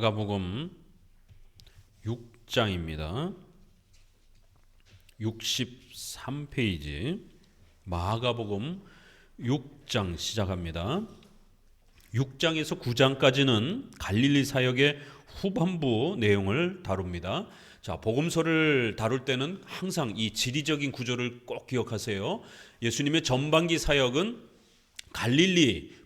마가복음 6장입니다. 63페이지 마가복음 6장 시작합니다. 6장에서 9장까지는 갈릴리 사역의 후반부 내용을 다룹니다. 자, 복음서를 다룰 때는 항상 이 지리적인 구조를 꼭 기억하세요. 예수님의 전반기 사역은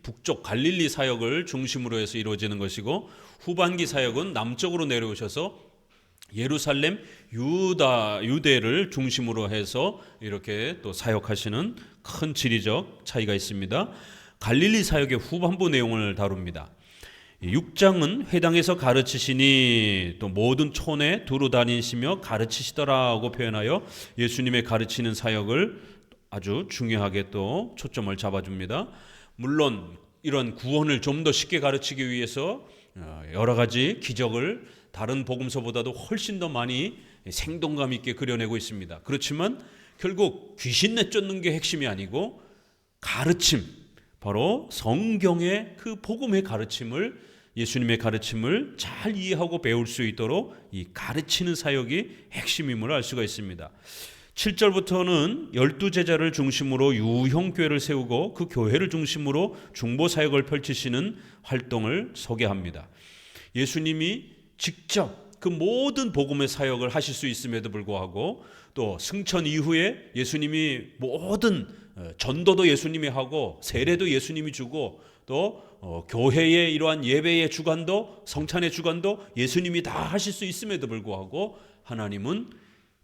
북쪽 갈릴리 사역을 중심으로 해서 이루어지는 것이고, 후반기 사역은 남쪽으로 내려오셔서 예루살렘, 유대를 중심으로 해서 이렇게 또 사역하시는 큰 지리적 차이가 있습니다. 갈릴리 사역의 후반부 내용을 다룹니다. 6장은 회당에서 가르치시니 또 모든 촌에 두루 다니시며 가르치시더라고 표현하여 예수님의 가르치는 사역을 아주 중요하게 또 초점을 잡아줍니다. 물론 이런 구원을 좀 더 쉽게 가르치기 위해서 여러 가지 기적을 다른 복음서보다도 훨씬 더 많이 생동감 있게 그려내고 있습니다. 그렇지만 결국 귀신 내쫓는 게 핵심이 아니고 가르침, 바로 성경의 그 복음의 가르침을, 예수님의 가르침을 잘 이해하고 배울 수 있도록 이 가르치는 사역이 핵심임을 알 수가 있습니다. 7절부터는 12제자를 중심으로 유형교회를 세우고 그 교회를 중심으로 중보사역을 펼치시는 활동을 소개합니다. 예수님이 직접 그 모든 복음의 사역을 하실 수 있음에도 불구하고 또 승천 이후에 예수님이 모든 전도도 예수님이 하고 세례도 예수님이 주고 또 교회의 이러한 예배의 주관도, 성찬의 주관도 예수님이 다 하실 수 있음에도 불구하고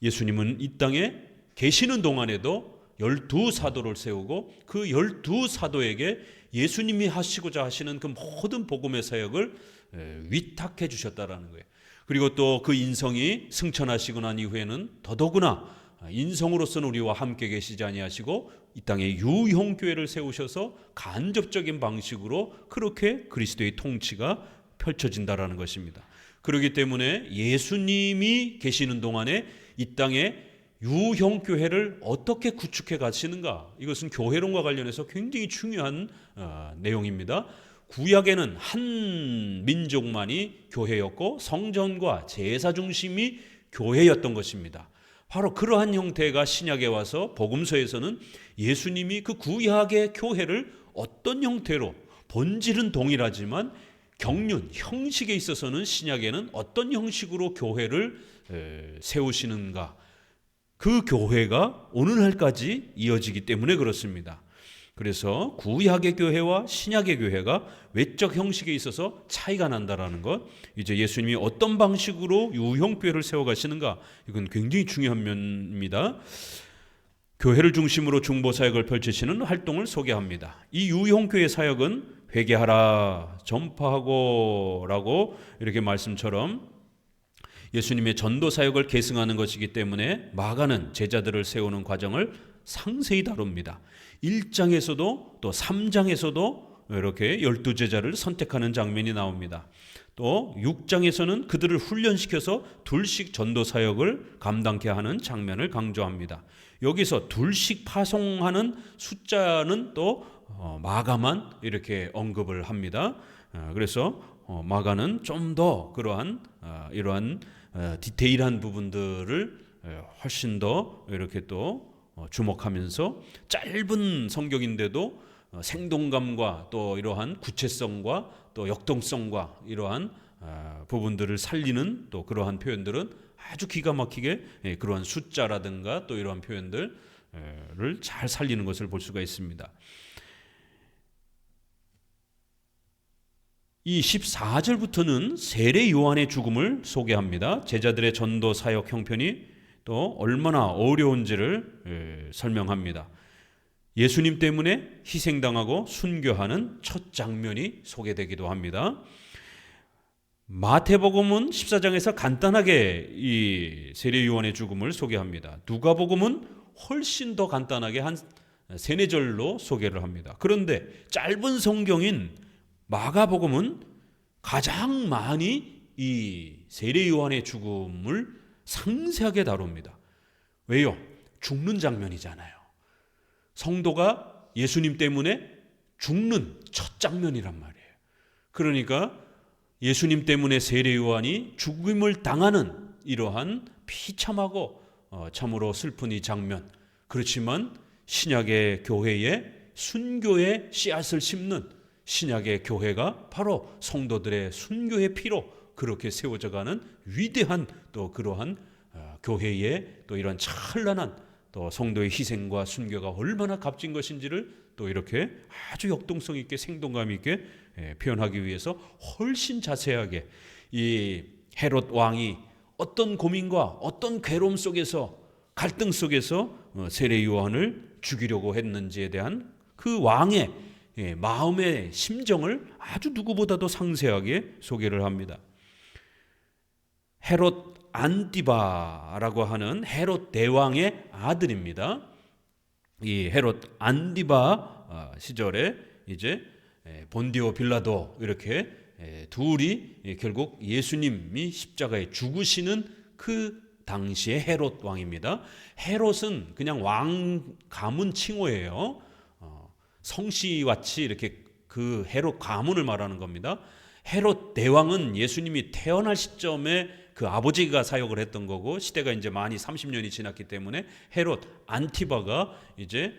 예수님은 이 땅에 계시는 동안에도 12사도를 세우고 그 12사도에게 예수님이 하시고자 하시는 그 모든 복음의 사역을 위탁해 주셨다라는 거예요. 그리고 또 그 인성이 승천하시고 난 이후에는 더더구나 인성으로서는 우리와 함께 계시지 아니하시고 이 땅에 유형교회를 세우셔서 간접적인 방식으로 그렇게 그리스도의 통치가 펼쳐진다라는 것입니다. 그렇기 때문에 예수님이 계시는 동안에 이 땅에 유형교회를 어떻게 구축해 가시는가, 이것은 교회론과 관련해서 굉장히 중요한 내용입니다. 구약에는 한 민족만이 교회였고 성전과 제사 중심이 교회였던 것입니다. 바로 그러한 형태가 신약에 와서 복음서에서는 예수님이 그 구약의 교회를 어떤 형태로, 본질은 동일하지만 경륜, 형식에 있어서는 신약에는 어떤 형식으로 교회를 세우시는가, 그 교회가 오늘날까지 이어지기 때문에 그렇습니다. 그래서 구약의 교회와 신약의 교회가 외적 형식에 있어서 차이가 난다라는 것, 이제 예수님이 어떤 방식으로 유형교회를 세워가시는가, 이건 굉장히 중요한 면입니다. 교회를 중심으로 중보사역을 펼치시는 활동을 소개합니다. 이 유형교회 사역은 회개하라, 전파하고 라고 이렇게 말씀처럼 예수님의 전도사역을 계승하는 것이기 때문에 마가는 제자들을 세우는 과정을 상세히 다룹니다. 1장에서도 또 3장에서도 이렇게 12제자를 선택하는 장면이 나옵니다. 또 6장에서는 그들을 훈련시켜서 둘씩 전도사역을 감당케 하는 장면을 강조합니다. 여기서 둘씩 파송하는 숫자는 또 마가만 이렇게 언급을 합니다. 그래서 마가는 좀 더 그러한 이러한 디테일한 부분들을 훨씬 더 이렇게 또 주목하면서 짧은 성경인데도 생동감과 또 이러한 구체성과 또 역동성과 이러한 부분들을 살리는 또 그러한 표현들은 아주 기가 막히게 그러한 숫자라든가 또 이러한 표현들을 잘 살리는 것을 볼 수가 있습니다. 이 14절부터는 세례 요한의 죽음을 소개합니다. 제자들의 전도 사역 형편이 또 얼마나 어려운지를 설명합니다. 예수님 때문에 희생당하고 순교하는 첫 장면이 소개되기도 합니다. 마태복음은 14장에서 간단하게 이 세례 요한의 죽음을 소개합니다. 누가복음은 훨씬 더 간단하게 한 3-4절로 소개를 합니다. 그런데 짧은 성경인 마가복음은 가장 많이 이 세례 요한의 죽음을 상세하게 다룹니다. 왜요? 죽는 장면이잖아요. 성도가 예수님 때문에 죽는 첫 장면이란 말이에요. 그러니까 예수님 때문에 세례 요한이 죽음을 당하는 이러한 비참하고 참으로 슬픈 이 장면. 그렇지만 신약의 교회에 순교의 씨앗을 심는 신약의 교회가 바로 성도들의 순교의 피로 그렇게 세워져가는 위대한 또 그러한 교회의 또 이런 찬란한 또 성도의 희생과 순교가 얼마나 값진 것인지를 또 이렇게 아주 역동성 있게 생동감 있게 표현하기 위해서 훨씬 자세하게 이 헤롯 왕이 어떤 고민과 어떤 괴로움 속에서 갈등 속에서 세례 요한을 죽이려고 했는지에 대한 그 왕의 마음의 심정을 아주 누구보다도 상세하게 소개를 합니다. 헤롯 안디바라고 하는 헤롯 대왕의 아들입니다. 이 헤롯 안디바 시절에 이제 본디오 빌라도 이렇게 둘이 결국 예수님이 십자가에 죽으시는 그 당시의 헤롯 왕입니다. 헤롯은 그냥 왕 가문 칭호예요. 성씨같이 이렇게 그 헤롯 가문을 말하는 겁니다. 헤롯 대왕은 예수님이 태어날 시점에 그 아버지가 사역을 했던 거고 시대가 이제 많이 30년이 지났기 때문에 헤롯 안티바가 이제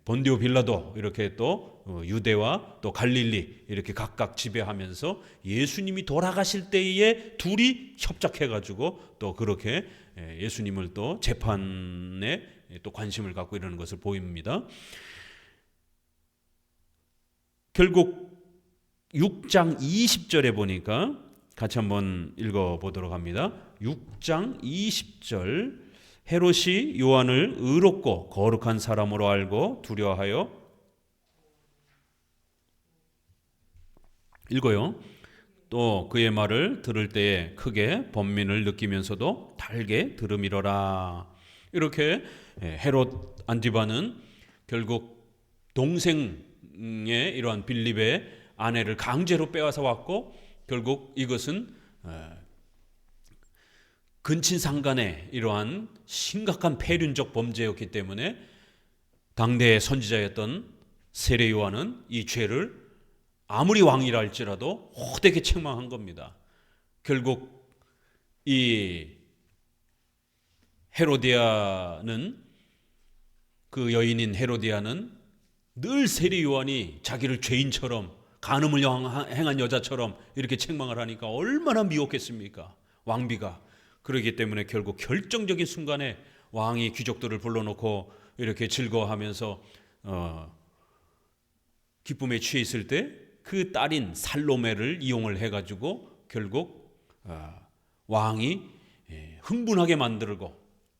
본디오 빌라도 이렇게 또 유대와 또 갈릴리 이렇게 각각 지배하면서 예수님이 돌아가실 때에 둘이 협작해 가지고 또 그렇게 예수님을 또 재판에 또 관심을 갖고 이러는 것을 보입니다. 결국 6장 20절에 보니까 같이 한번 읽어보도록 합니다. 6장 20절 헤롯이 요한을 의롭고 거룩한 사람으로 알고 두려워하여 읽어요. 또 그의 말을 들을 때에 크게 번민을 느끼면서도 달게 들음이러라. 이렇게 헤롯 안티바는 결국 동생의 이러한 빌립의 아내를 강제로 빼앗아 왔고 결국 이것은 근친상간의 이러한 심각한 폐륜적 범죄였기 때문에 당대의 선지자였던 세례 요한은 이 죄를 아무리 왕이라 할지라도 호되게 책망한 겁니다. 결국 이 헤로디아는 그 여인인 헤로디아는 늘 세례 요한이 자기를 죄인처럼 간음을 행한 여자처럼 이렇게 책망을 하니까 얼마나 미웠겠습니까? 왕비가. 그렇기 때문에 결국 결정적인 순간에 왕이 귀족들을 불러놓고 이렇게 즐거워하면서 기쁨에 취해 있을 때 그 딸인 살로메를 이용을 해가지고 결국 왕이 흥분하게 만들고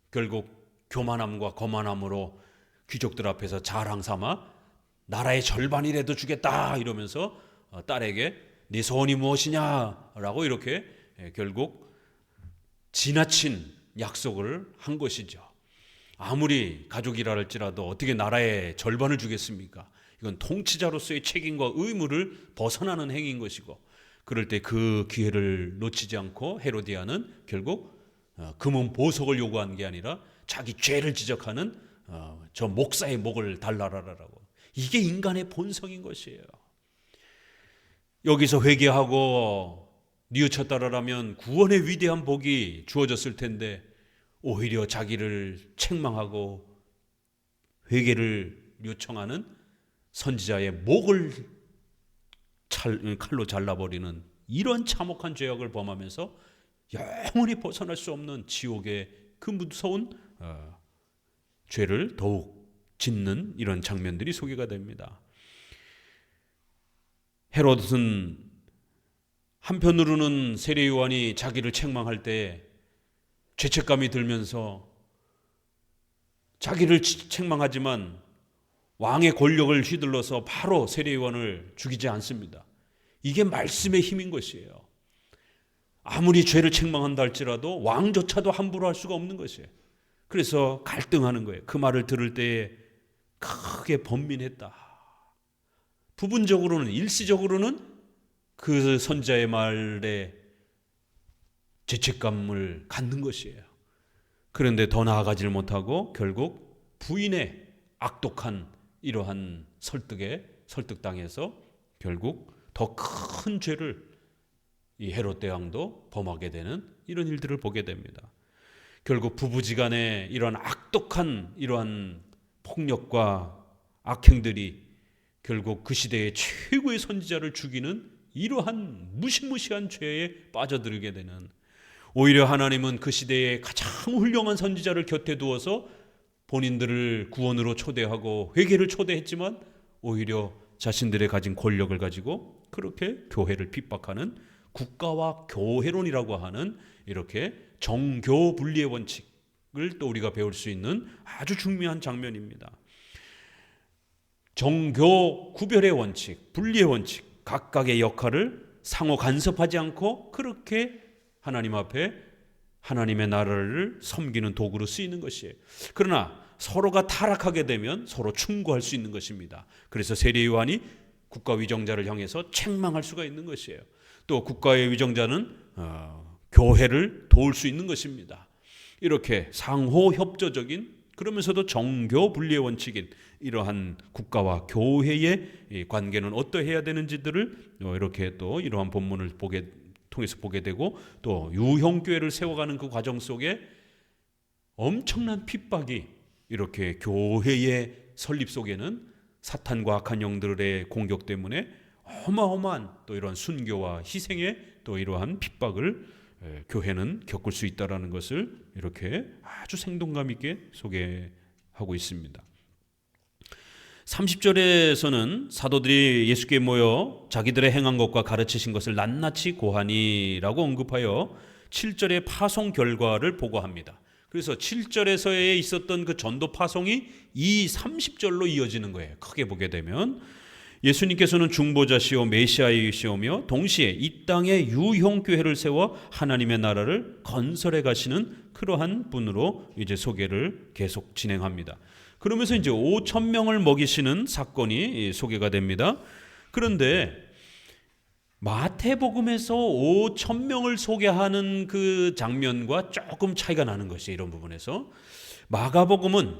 결국 교만함과 거만함으로 귀족들 앞에서 자랑 삼아 나라의 절반이라도 주겠다 이러면서 딸에게 네 소원이 무엇이냐라고 이렇게 결국 지나친 약속을 한 것이죠. 아무리 가족이라 할지라도 어떻게 나라의 절반을 주겠습니까? 이건 통치자로서의 책임과 의무를 벗어나는 행위인 것이고 그럴 때 그 기회를 놓치지 않고 헤로디아는 결국 금은 보석을 요구한 게 아니라 자기 죄를 지적하는 저 목사의 목을 달라라라고. 이게 인간의 본성인 것이에요. 여기서 회개하고 뉘우쳤다라면 구원의 위대한 복이 주어졌을 텐데 오히려 자기를 책망하고 회개를 요청하는 선지자의 목을 칼로 잘라버리는 이런 참혹한 죄악을 범하면서 영원히 벗어날 수 없는 지옥의 그 무서운 죄를 더욱 짓는 이런 장면들이 소개가 됩니다. 헤롯은 한편으로는 세례 요한이 자기를 책망할 때 죄책감이 들면서 자기를 책망하지만 왕의 권력을 휘둘러서 바로 세례 요한을 죽이지 않습니다. 이게 말씀의 힘인 것이에요. 아무리 죄를 책망한다 할지라도 왕조차도 함부로 할 수가 없는 것이에요. 그래서 갈등하는 거예요. 그 말을 들을 때에 크게 번민했다. 부분적으로는 일시적으로는 그 선지자의 말에 죄책감을 갖는 것이에요. 그런데 더 나아가지를 못하고 결국 부인의 악독한 이러한 설득에 설득당해서 결국 더 큰 죄를 이 헤롯 대왕도 범하게 되는 이런 일들을 보게 됩니다. 결국 부부지간에 이러한 악독한 이러한 폭력과 악행들이 결국 그 시대의 최고의 선지자를 죽이는 이러한 무시무시한 죄에 빠져들게 되는, 오히려 하나님은 그 시대의 가장 훌륭한 선지자를 곁에 두어서 본인들을 구원으로 초대하고 회개를 초대했지만 오히려 자신들의 가진 권력을 가지고 그렇게 교회를 핍박하는 국가와 교회론이라고 하는 이렇게 정교 분리의 원칙을 또 우리가 배울 수 있는 아주 중요한 장면입니다. 정교 구별의 원칙, 분리의 원칙, 각각의 역할을 상호 간섭하지 않고 그렇게 하나님 앞에 하나님의 나라를 섬기는 도구로 쓰이는 것이에요. 그러나 서로가 타락하게 되면 서로 충고할 수 있는 것입니다. 그래서 세례 요한이 국가 위정자를 향해서 책망할 수가 있는 것이에요. 또 국가의 위정자는 교회를 도울 수 있는 것입니다. 이렇게 상호 협조적인, 그러면서도 정교 분리의 원칙인 이러한 국가와 교회의 관계는 어떠해야 되는지들을 이렇게 또 이러한 본문을 통해서 보게 되고, 또 유형교회를 세워가는 그 과정 속에 엄청난 핍박이 이렇게 교회의 설립 속에는 사탄과 악한 영들의 공격 때문에 어마어마한 또 이러한 순교와 희생의 또 이러한 핍박을 교회는 겪을 수 있다라는 것을 이렇게 아주 생동감 있게 소개하고 있습니다. 30절에서는 사도들이 예수께 모여 자기들의 행한 것과 가르치신 것을 낱낱이 고하니라고 언급하여 7절의 파송 결과를 보고합니다. 그래서 7절에서의 있었던 그 전도 파송이 이 30절로 이어지는 거예요. 크게 보게 되면 예수님께서는 중보자시오 메시아이시오며 동시에 이 땅에 유형교회를 세워 하나님의 나라를 건설해 가시는 그러한 분으로 이제 소개를 계속 진행합니다. 그러면서 이제 5,000명을 먹이시는 사건이 소개가 됩니다. 그런데 마태복음에서 5,000명을 소개하는 그 장면과 조금 차이가 나는 것이 이런 부분에서, 마가복음은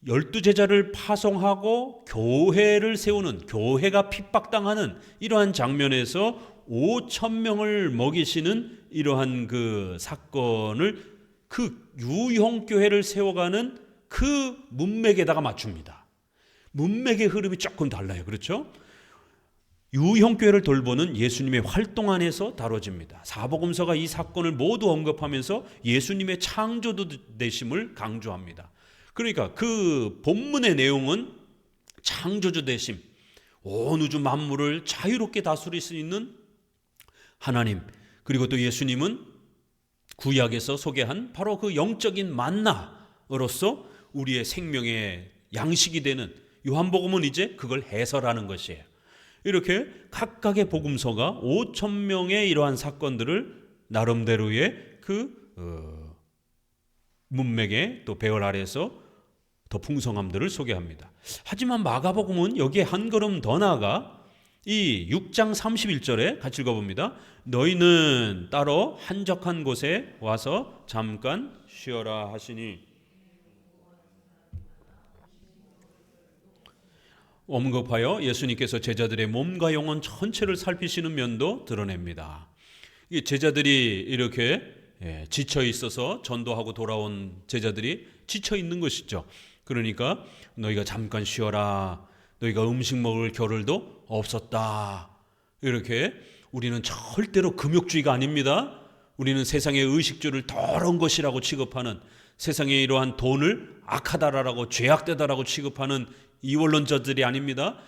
12제자를 파송하고 교회를 세우는, 교회가 핍박당하는 이러한 장면에서 5,000명을 먹이시는 이러한 그 사건을 그 유형교회를 세워가는 그 문맥에다가 맞춥니다. 문맥의 흐름이 조금 달라요. 그렇죠? 유형교회를 돌보는 예수님의 활동 안에서 다뤄집니다. 사복음서가 이 사건을 모두 언급하면서 예수님의 창조주 되심을 강조합니다. 그러니까 그 본문의 내용은 창조주 되심, 온 우주 만물을 자유롭게 다스릴 수 있는 하나님, 그리고 또 예수님은 구약에서 소개한 바로 그 영적인 만나로서 우리의 생명의 양식이 되는, 요한복음은 이제 그걸 해설하는 것이에요. 이렇게 각각의 복음서가 5,000명의 이러한 사건들을 나름대로의 그 문맥의 또 배열 아래에서 더 풍성함들을 소개합니다. 하지만 마가복음은 여기에 한 걸음 더 나아가 이 6장 31절에 같이 읽어봅니다. 너희는 따로 한적한 곳에 와서 잠깐 쉬어라 하시니, 언급하여 예수님께서 제자들의 몸과 영혼 전체를 살피시는 면도 드러냅니다. 이 제자들이 이렇게 지쳐 있어서 전도하고 돌아온 제자들이 지쳐 있는 것이죠. 그러니까 너희가 잠깐 쉬어라. 너희가 음식 먹을 겨를도 없었다. 이렇게, 우리는 절대로 금욕주의가 아닙니다. 우리는 세상의 의식주를 더러운 것이라고 취급하는, 세상의 이러한 돈을 악하다라고 죄악되다라고 취급하는 이원론자들이 아닙니다.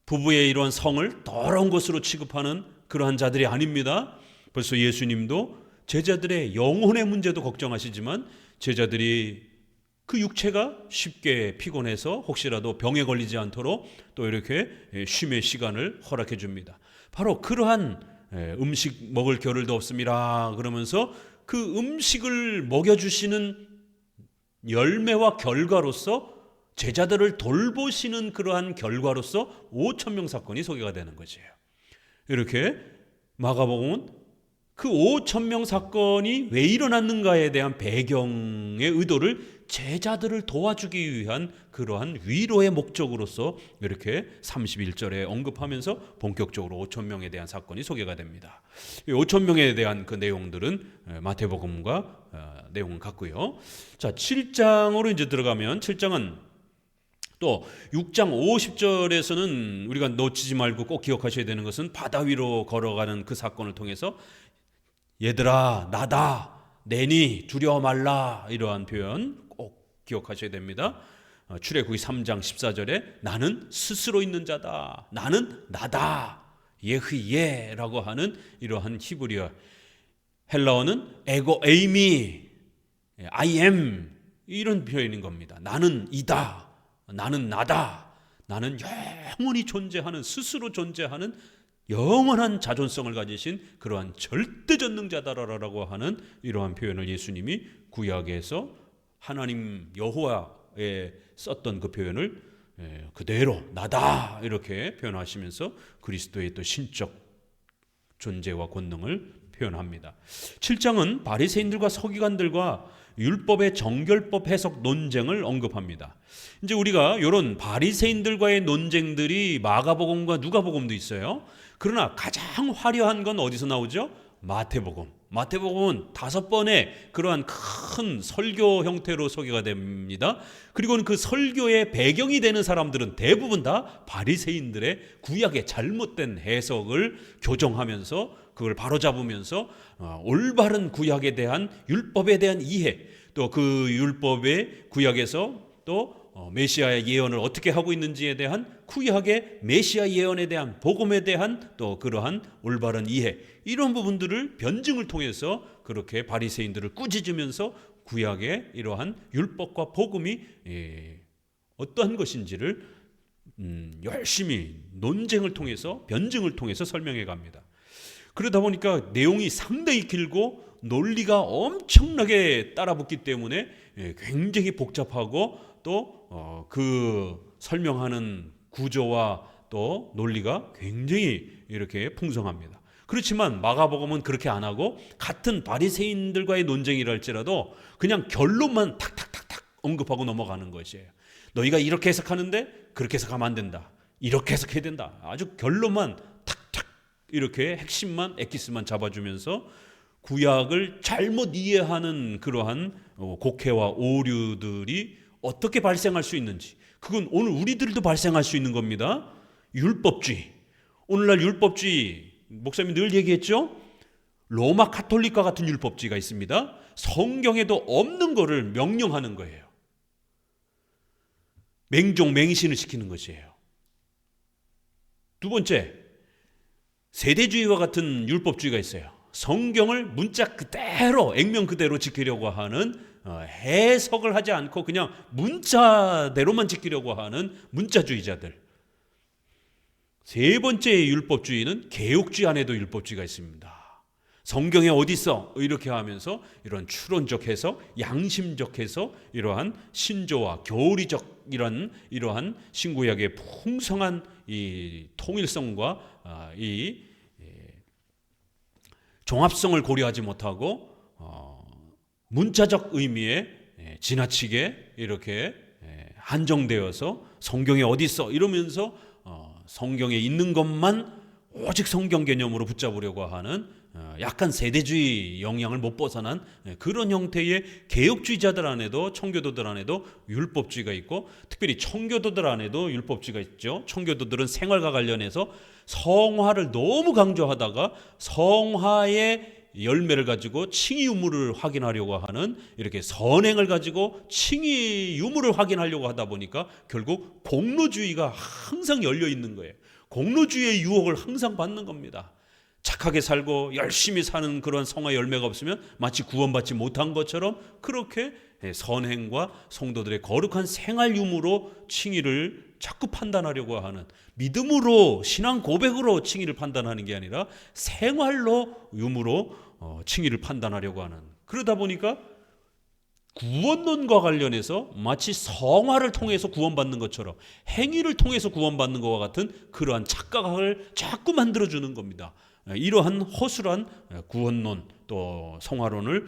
부부의 이러한 성을 더러운 것으로 취급하는 그러한 자들이 아닙니다. 벌써 예수님도 제자들의 영혼의 문제도 걱정하시지만 제자들이 그 육체가 쉽게 피곤해서 혹시라도 병에 걸리지 않도록 또 이렇게 쉼의 시간을 허락해 줍니다. 바로 그러한 음식 먹을 겨를도 없음이라 그러면서 그 음식을 먹여주시는 열매와 결과로서, 제자들을 돌보시는 그러한 결과로서 5,000명 사건이 소개가 되는 것이에요. 이렇게 마가복음은 그 5천 명 사건이 왜 일어났는가에 대한 배경의 의도를 제자들을 도와주기 위한 그러한 위로의 목적으로서 이렇게 31절에 언급하면서 본격적으로 5천 명에 대한 사건이 소개가 됩니다. 5천 명에 대한 그 내용들은 마태복음과 내용은 같고요. 자, 7장으로 이제 들어가면 7장은 또 6장 50절에서는 우리가 놓치지 말고 꼭 기억하셔야 되는 것은 바다 위로 걸어가는 그 사건을 통해서 얘들아 나다 내니 두려워 말라 이러한 표현 꼭 기억하셔야 됩니다. 출애굽기 3장 14절에 나는 스스로 있는 자다 나는 나다 예흐예라고 하는 이러한 히브리어 헬라어는 에고 에이미 I am 이런 표현인 겁니다. 나는 이다 나는 나다 나는 영원히 존재하는 스스로 존재하는 영원한 자존성을 가지신 그러한 절대전능자다라고 하는 이러한 표현을 예수님이 구약에서 하나님 여호와에 썼던 그 표현을 그대로 나다 이렇게 표현하시면서 그리스도의 또 신적 존재와 권능을 표현합니다. 7장은 바리새인들과 서기관들과 율법의 정결법 해석 논쟁을 언급합니다. 이제 우리가 이런 바리새인들과의 논쟁들이 마가복음과 누가복음도 있어요. 그러나 가장 화려한 건 어디서 나오죠? 마태복음. 마태복음은 5번의 그러한 큰 설교 형태로 소개가 됩니다. 그리고 그 설교의 배경이 되는 사람들은 대부분 다 바리새인들의 구약의 잘못된 해석을 교정하면서 그걸 바로잡으면서 올바른 구약에 대한 율법에 대한 이해 또 그 율법의 구약에서 또 메시아의 예언을 어떻게 하고 있는지에 대한 구약의 메시아 예언에 대한 복음에 대한 또 그러한 올바른 이해 이런 부분들을 변증을 통해서 그렇게 바리새인들을 꾸짖으면서 구약의 이러한 율법과 복음이 어떠한 것인지를 열심히 논쟁을 통해서 변증을 통해서 설명해 갑니다. 그러다 보니까 내용이 상당히 길고 논리가 엄청나게 따라붙기 때문에 굉장히 복잡하고 또 그 설명하는 구조와 또 논리가 굉장히 이렇게 풍성합니다. 그렇지만 마가복음은 그렇게 안 하고 같은 바리새인들과의 논쟁이랄지라도 그냥 결론만 탁탁탁탁 언급하고 넘어가는 것이에요. 너희가 이렇게 해석하는데 그렇게 해석하면 안 된다. 이렇게 해석해야 된다. 아주 결론만 탁탁 이렇게 핵심만 엑기스만 잡아주면서 구약을 잘못 이해하는 그러한 곡해와 오류들이 어떻게 발생할 수 있는지 그건 오늘 우리들도 발생할 수 있는 겁니다. 율법주의. 오늘날 율법주의 목사님이 늘 얘기했죠. 로마 카톨릭과 같은 율법주의가 있습니다. 성경에도 없는 거를 명령하는 거예요. 맹종 맹신을 시키는 것이에요. 두 번째, 세대주의와 같은 율법주의가 있어요. 성경을 문자 그대로 액면 그대로 지키려고 하는 해석을 하지 않고 그냥 문자대로만 지키려고 하는 문자주의자들. 세 번째 율법주의는 개혁주의 안에도 율법주의가 있습니다. 성경에 어디 있어? 이렇게 하면서 이런 추론적 해석, 양심적 해석, 이러한 신조와 교리적 이러한 신구약의 풍성한 이 통일성과 이 종합성을 고려하지 못하고 문자적 의미에 지나치게 이렇게 한정되어서 성경에 어디 있어 이러면서 성경에 있는 것만 오직 성경 개념으로 붙잡으려고 하는 약간 세대주의 영향을 못 벗어난 그런 형태의 개혁주의자들 안에도 청교도들 안에도 율법주의가 있고 특별히 청교도들 안에도 율법주의가 있죠. 청교도들은 생활과 관련해서 성화를 너무 강조하다가 성화의 열매를 가지고 칭의 유무를 확인하려고 하는 이렇게 선행을 가지고 칭의 유무를 확인하려고 하다 보니까 결국 공로주의가 항상 열려 있는 거예요. 공로주의의 유혹을 항상 받는 겁니다. 착하게 살고 열심히 사는 그런 성화 열매가 없으면 마치 구원받지 못한 것처럼 그렇게 선행과 성도들의 거룩한 생활 유무로 칭의를 자꾸 판단하려고 하는 믿음으로 신앙 고백으로 칭의를 판단하는 게 아니라 생활로 유무로 칭의를 판단하려고 하는 그러다 보니까 구원론과 관련해서 마치 성화를 통해서 구원받는 것처럼 행위를 통해서 구원받는 것과 같은 그러한 착각을 자꾸 만들어주는 겁니다. 이러한 허술한 구원론 또 성화론을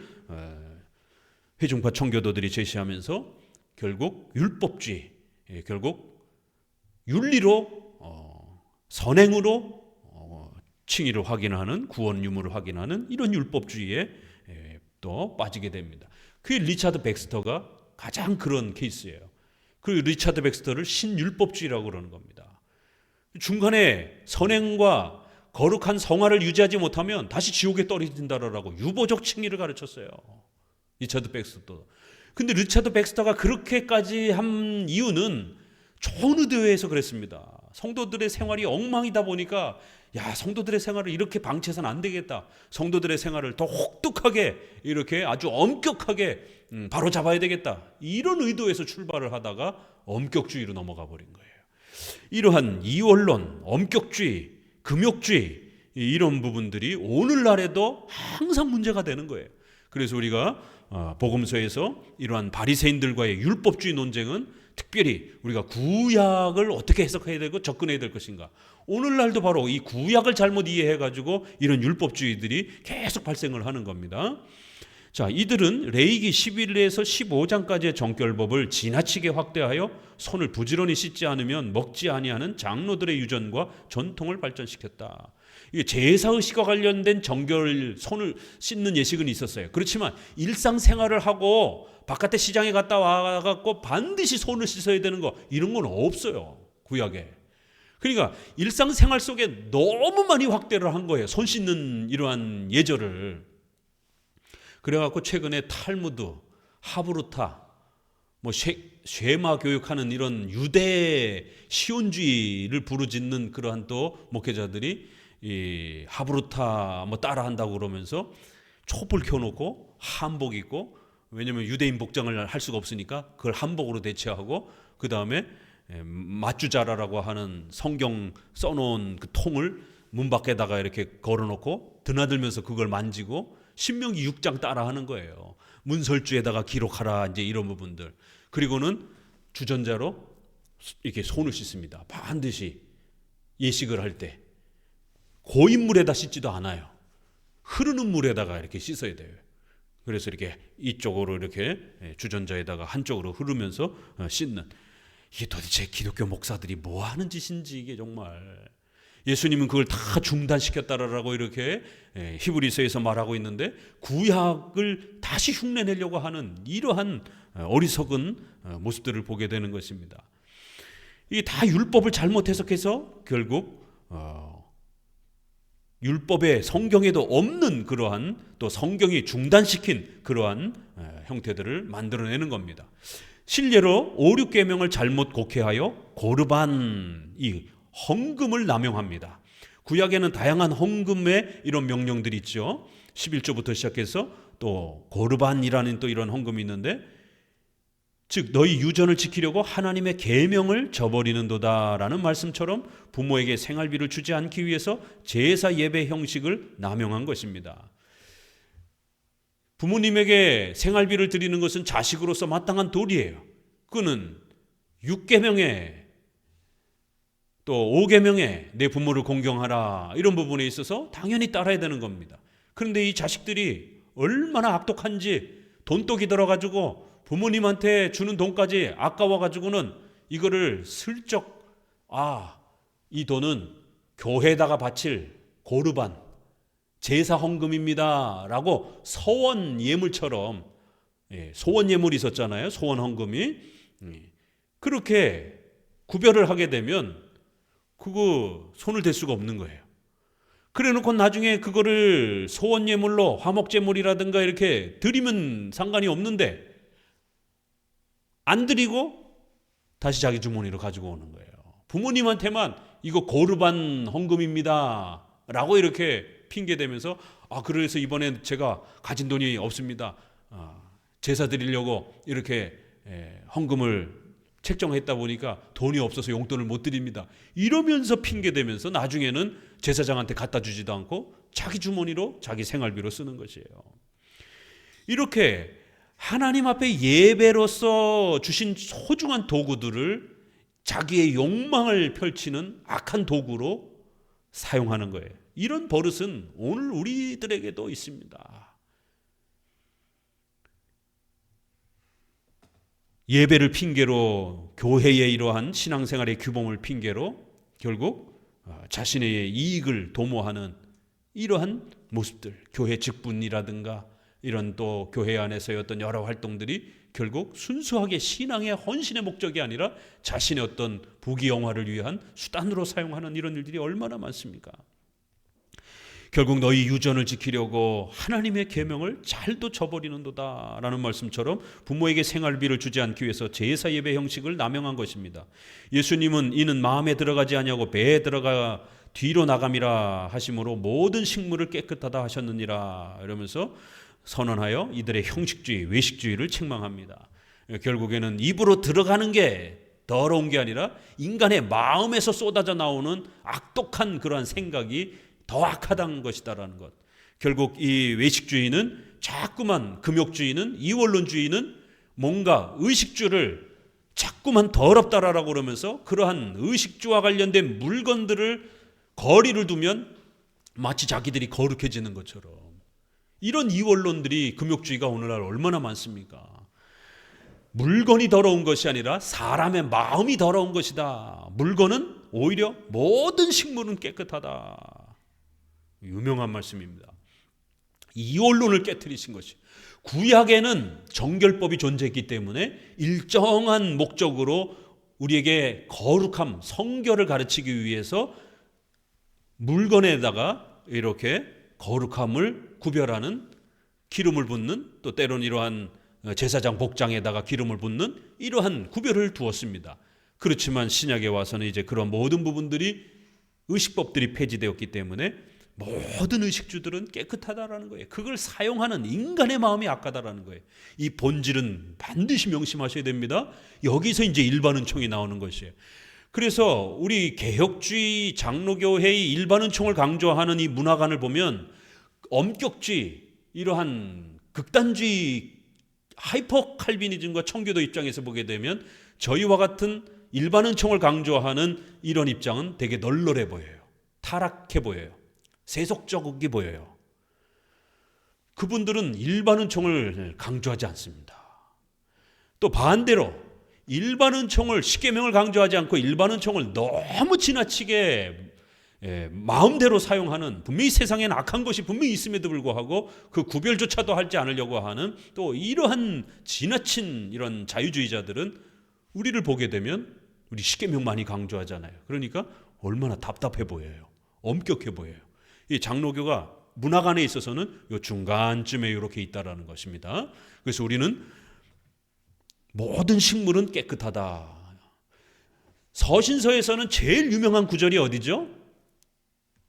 회중파 청교도들이 제시하면서 결국 율법주의, 결국 윤리로 선행으로 칭의를 확인하는, 구원 유무를 확인하는 이런 율법주의에 또 빠지게 됩니다. 그게 리차드 백스터가 가장 그런 케이스예요. 그 리차드 백스터를 신율법주의라고 그러는 겁니다. 중간에 선행과 거룩한 성화를 유지하지 못하면 다시 지옥에 떨어진다라고 유보적 칭의를 가르쳤어요. 리차드 백스터. 근데 리차드 백스터가 그렇게까지 한 이유는 좋은 의도에서 그랬습니다. 성도들의 생활이 엉망이다 보니까 성도들의 생활을 이렇게 방치해서는 안 되겠다. 성도들의 생활을 더 혹독하게 이렇게 아주 엄격하게 바로 잡아야 되겠다. 이런 의도에서 출발을 하다가 엄격주의로 넘어가 버린 거예요. 이러한 이원론, 엄격주의, 금욕주의 이런 부분들이 오늘날에도 항상 문제가 되는 거예요. 그래서 우리가 복음서에서 이러한 바리새인들과의 율법주의 논쟁은 특별히 우리가 구약을 어떻게 해석해야 되고 접근해야 될 것인가. 오늘날도 바로 이 구약을 잘못 이해해가지고 이런 율법주의들이 계속 발생을 하는 겁니다. 자, 이들은 레위기 11에서 15장까지의 정결법을 지나치게 확대하여 손을 부지런히 씻지 않으면 먹지 아니하는 장로들의 유전과 전통을 발전시켰다. 이게 제사의식과 관련된 정결, 손을 씻는 예식은 있었어요. 그렇지만 일상생활을 하고 바깥에 시장에 갔다 와갖고 반드시 손을 씻어야 되는 거 이런 건 없어요, 구약에. 그러니까 일상생활 속에 너무 많이 확대를 한 거예요, 손 씻는 이러한 예절을. 그래갖고 최근에 탈무드, 하브루타, 쉐마 교육하는 이런 유대 시온주의를 부르짖는 그러한 또 목회자들이 이 하브루타 따라한다고 그러면서 촛불 켜놓고 한복 입고, 왜냐면 유대인 복장을 할 수가 없으니까 그걸 한복으로 대체하고, 그 다음에 맞주자라라고 하는 성경 써놓은 그 통을 문 밖에다가 이렇게 걸어놓고 드나들면서 그걸 만지고 신명기 6장 따라하는 거예요. 문설주에다가 기록하라, 이제 이런 부분들. 그리고는 주전자로 이렇게 손을 씻습니다. 반드시 예식을 할 때 고인물에다 씻지도 않아요. 흐르는 물에다가 이렇게 씻어야 돼요. 그래서 이렇게 이쪽으로 이렇게 주전자에다가 한쪽으로 흐르면서 씻는. 이게 도대체 기독교 목사들이 뭐 하는 짓인지, 이게 정말. 예수님은 그걸 다 중단시켰다라고 이렇게 히브리서에서 말하고 있는데, 구약을 다시 흉내내려고 하는 이러한 어리석은 모습들을 보게 되는 것입니다. 이게 다 율법을 잘못 해석해서 결국 율법에, 성경에도 없는 그러한, 또 성경이 중단시킨 그러한 형태들을 만들어내는 겁니다. 실례로 5, 6계명을 잘못 곡해하여 고르반, 이 헌금을 남용합니다. 구약에는 다양한 헌금의 이런 명령들이 있죠. 11조부터 시작해서 또 고르반이라는 또 이런 헌금이 있는데, 즉 너희 유전을 지키려고 하나님의 계명을 저버리는도다라는 말씀처럼 부모에게 생활비를 주지 않기 위해서 제사 예배 형식을 남용한 것입니다. 부모님에게 생활비를 드리는 것은 자식으로서 마땅한 도리예요. 그는 6계명에 또 5계명에 내 부모를 공경하라, 이런 부분에 있어서 당연히 따라야 되는 겁니다. 그런데 이 자식들이 얼마나 악독한지, 돈독이 들어가지고 부모님한테 주는 돈까지 아까워가지고는 이거를 슬쩍, 이 돈은 교회에다가 바칠 고르반, 제사 헌금입니다 라고 서원 예물처럼, 소원 예물이 있었잖아요, 소원 헌금이. 그렇게 구별을 하게 되면 그거 손을 댈 수가 없는 거예요. 그래 놓고 나중에 그거를 소원 예물로 화목제물이라든가 이렇게 드리면 상관이 없는데, 안 드리고 다시 자기 주머니로 가지고 오는 거예요. 부모님한테만 이거 고르반 헌금입니다 라고 이렇게 핑계대면서, 그래서 이번에 제가 가진 돈이 없습니다, 제사 드리려고 이렇게 헌금을 책정했다 보니까 돈이 없어서 용돈을 못 드립니다, 이러면서 핑계대면서 나중에는 제사장한테 갖다 주지도 않고 자기 주머니로, 자기 생활비로 쓰는 것이에요. 이렇게 하나님 앞에 예배로서 주신 소중한 도구들을 자기의 욕망을 펼치는 악한 도구로 사용하는 거예요. 이런 버릇은 오늘 우리들에게도 있습니다. 예배를 핑계로, 교회의 이러한 신앙생활의 규범을 핑계로 결국 자신의 이익을 도모하는 이러한 모습들, 교회 직분이라든가 이런 또 교회 안에서의 어떤 여러 활동들이 결국 순수하게 신앙의 헌신의 목적이 아니라 자신의 어떤 부귀영화를 위한 수단으로 사용하는 이런 일들이 얼마나 많습니까? 결국 너희 유전을 지키려고 하나님의 계명을 잘도 저버리는도다 라는 말씀처럼 부모에게 생활비를 주지 않기 위해서 제사 예배 형식을 남용한 것입니다. 예수님은 이는 마음에 들어가지 아니하고 배에 들어가 뒤로 나감이라 하심으로 모든 식물을 깨끗하다 하셨느니라 이러면서 선언하여 이들의 형식주의, 외식주의를 책망합니다. 결국에는 입으로 들어가는 게 더러운 게 아니라 인간의 마음에서 쏟아져 나오는 악독한 그러한 생각이 더 악하다는 것이다라는 것. 결국 이 외식주의는 자꾸만, 금욕주의는, 이원론주의는 뭔가 의식주를 자꾸만 더럽다라고 그러면서 그러한 의식주와 관련된 물건들을 거리를 두면 마치 자기들이 거룩해지는 것처럼, 이런 이원론들이 금욕주의가 오늘날 얼마나 많습니까? 물건이 더러운 것이 아니라 사람의 마음이 더러운 것이다. 물건은 오히려 모든 식물은 깨끗하다. 유명한 말씀입니다. 이원론을 깨트리신 것이, 구약에는 정결법이 존재했기 때문에 일정한 목적으로 우리에게 거룩함, 성결을 가르치기 위해서 물건에다가 이렇게 거룩함을 구별하는 기름을 붓는, 또 때로는 이러한 제사장 복장에다가 기름을 붓는 이러한 구별을 두었습니다. 그렇지만 신약에 와서는 이제 그런 모든 부분들이, 의식법들이 폐지되었기 때문에 모든 의식주들은 깨끗하다라는 거예요. 그걸 사용하는 인간의 마음이 악하다라는 거예요. 이 본질은 반드시 명심하셔야 됩니다. 여기서 이제 일반은총이 나오는 것이에요. 그래서 우리 개혁주의 장로교회의 일반은총을 강조하는 이 문화관을 보면 엄격주의, 이러한 극단주의 하이퍼 칼비니즘과 청교도 입장에서 보게 되면 저희와 같은 일반은총을 강조하는 이런 입장은 되게 널널해 보여요. 타락해 보여요. 세속적이 보여요. 그분들은 일반은총을 강조하지 않습니다. 또 반대로 일반은총을, 십계명을 강조하지 않고 일반은총을 너무 지나치게 마음대로 사용하는, 분명히 세상에는 악한 것이 분명히 있음에도 불구하고 그 구별조차도 하지 않으려고 하는 또 이러한 지나친 이런 자유주의자들은 우리를 보게 되면 우리 십계명 많이 강조하잖아요. 그러니까 얼마나 답답해 보여요. 엄격해 보여요. 이 장로교가 문화관에 있어서는 이 중간쯤에 이렇게 있다라는 것입니다. 그래서 우리는 모든 식물은 깨끗하다. 서신서에서는 제일 유명한 구절이 어디죠?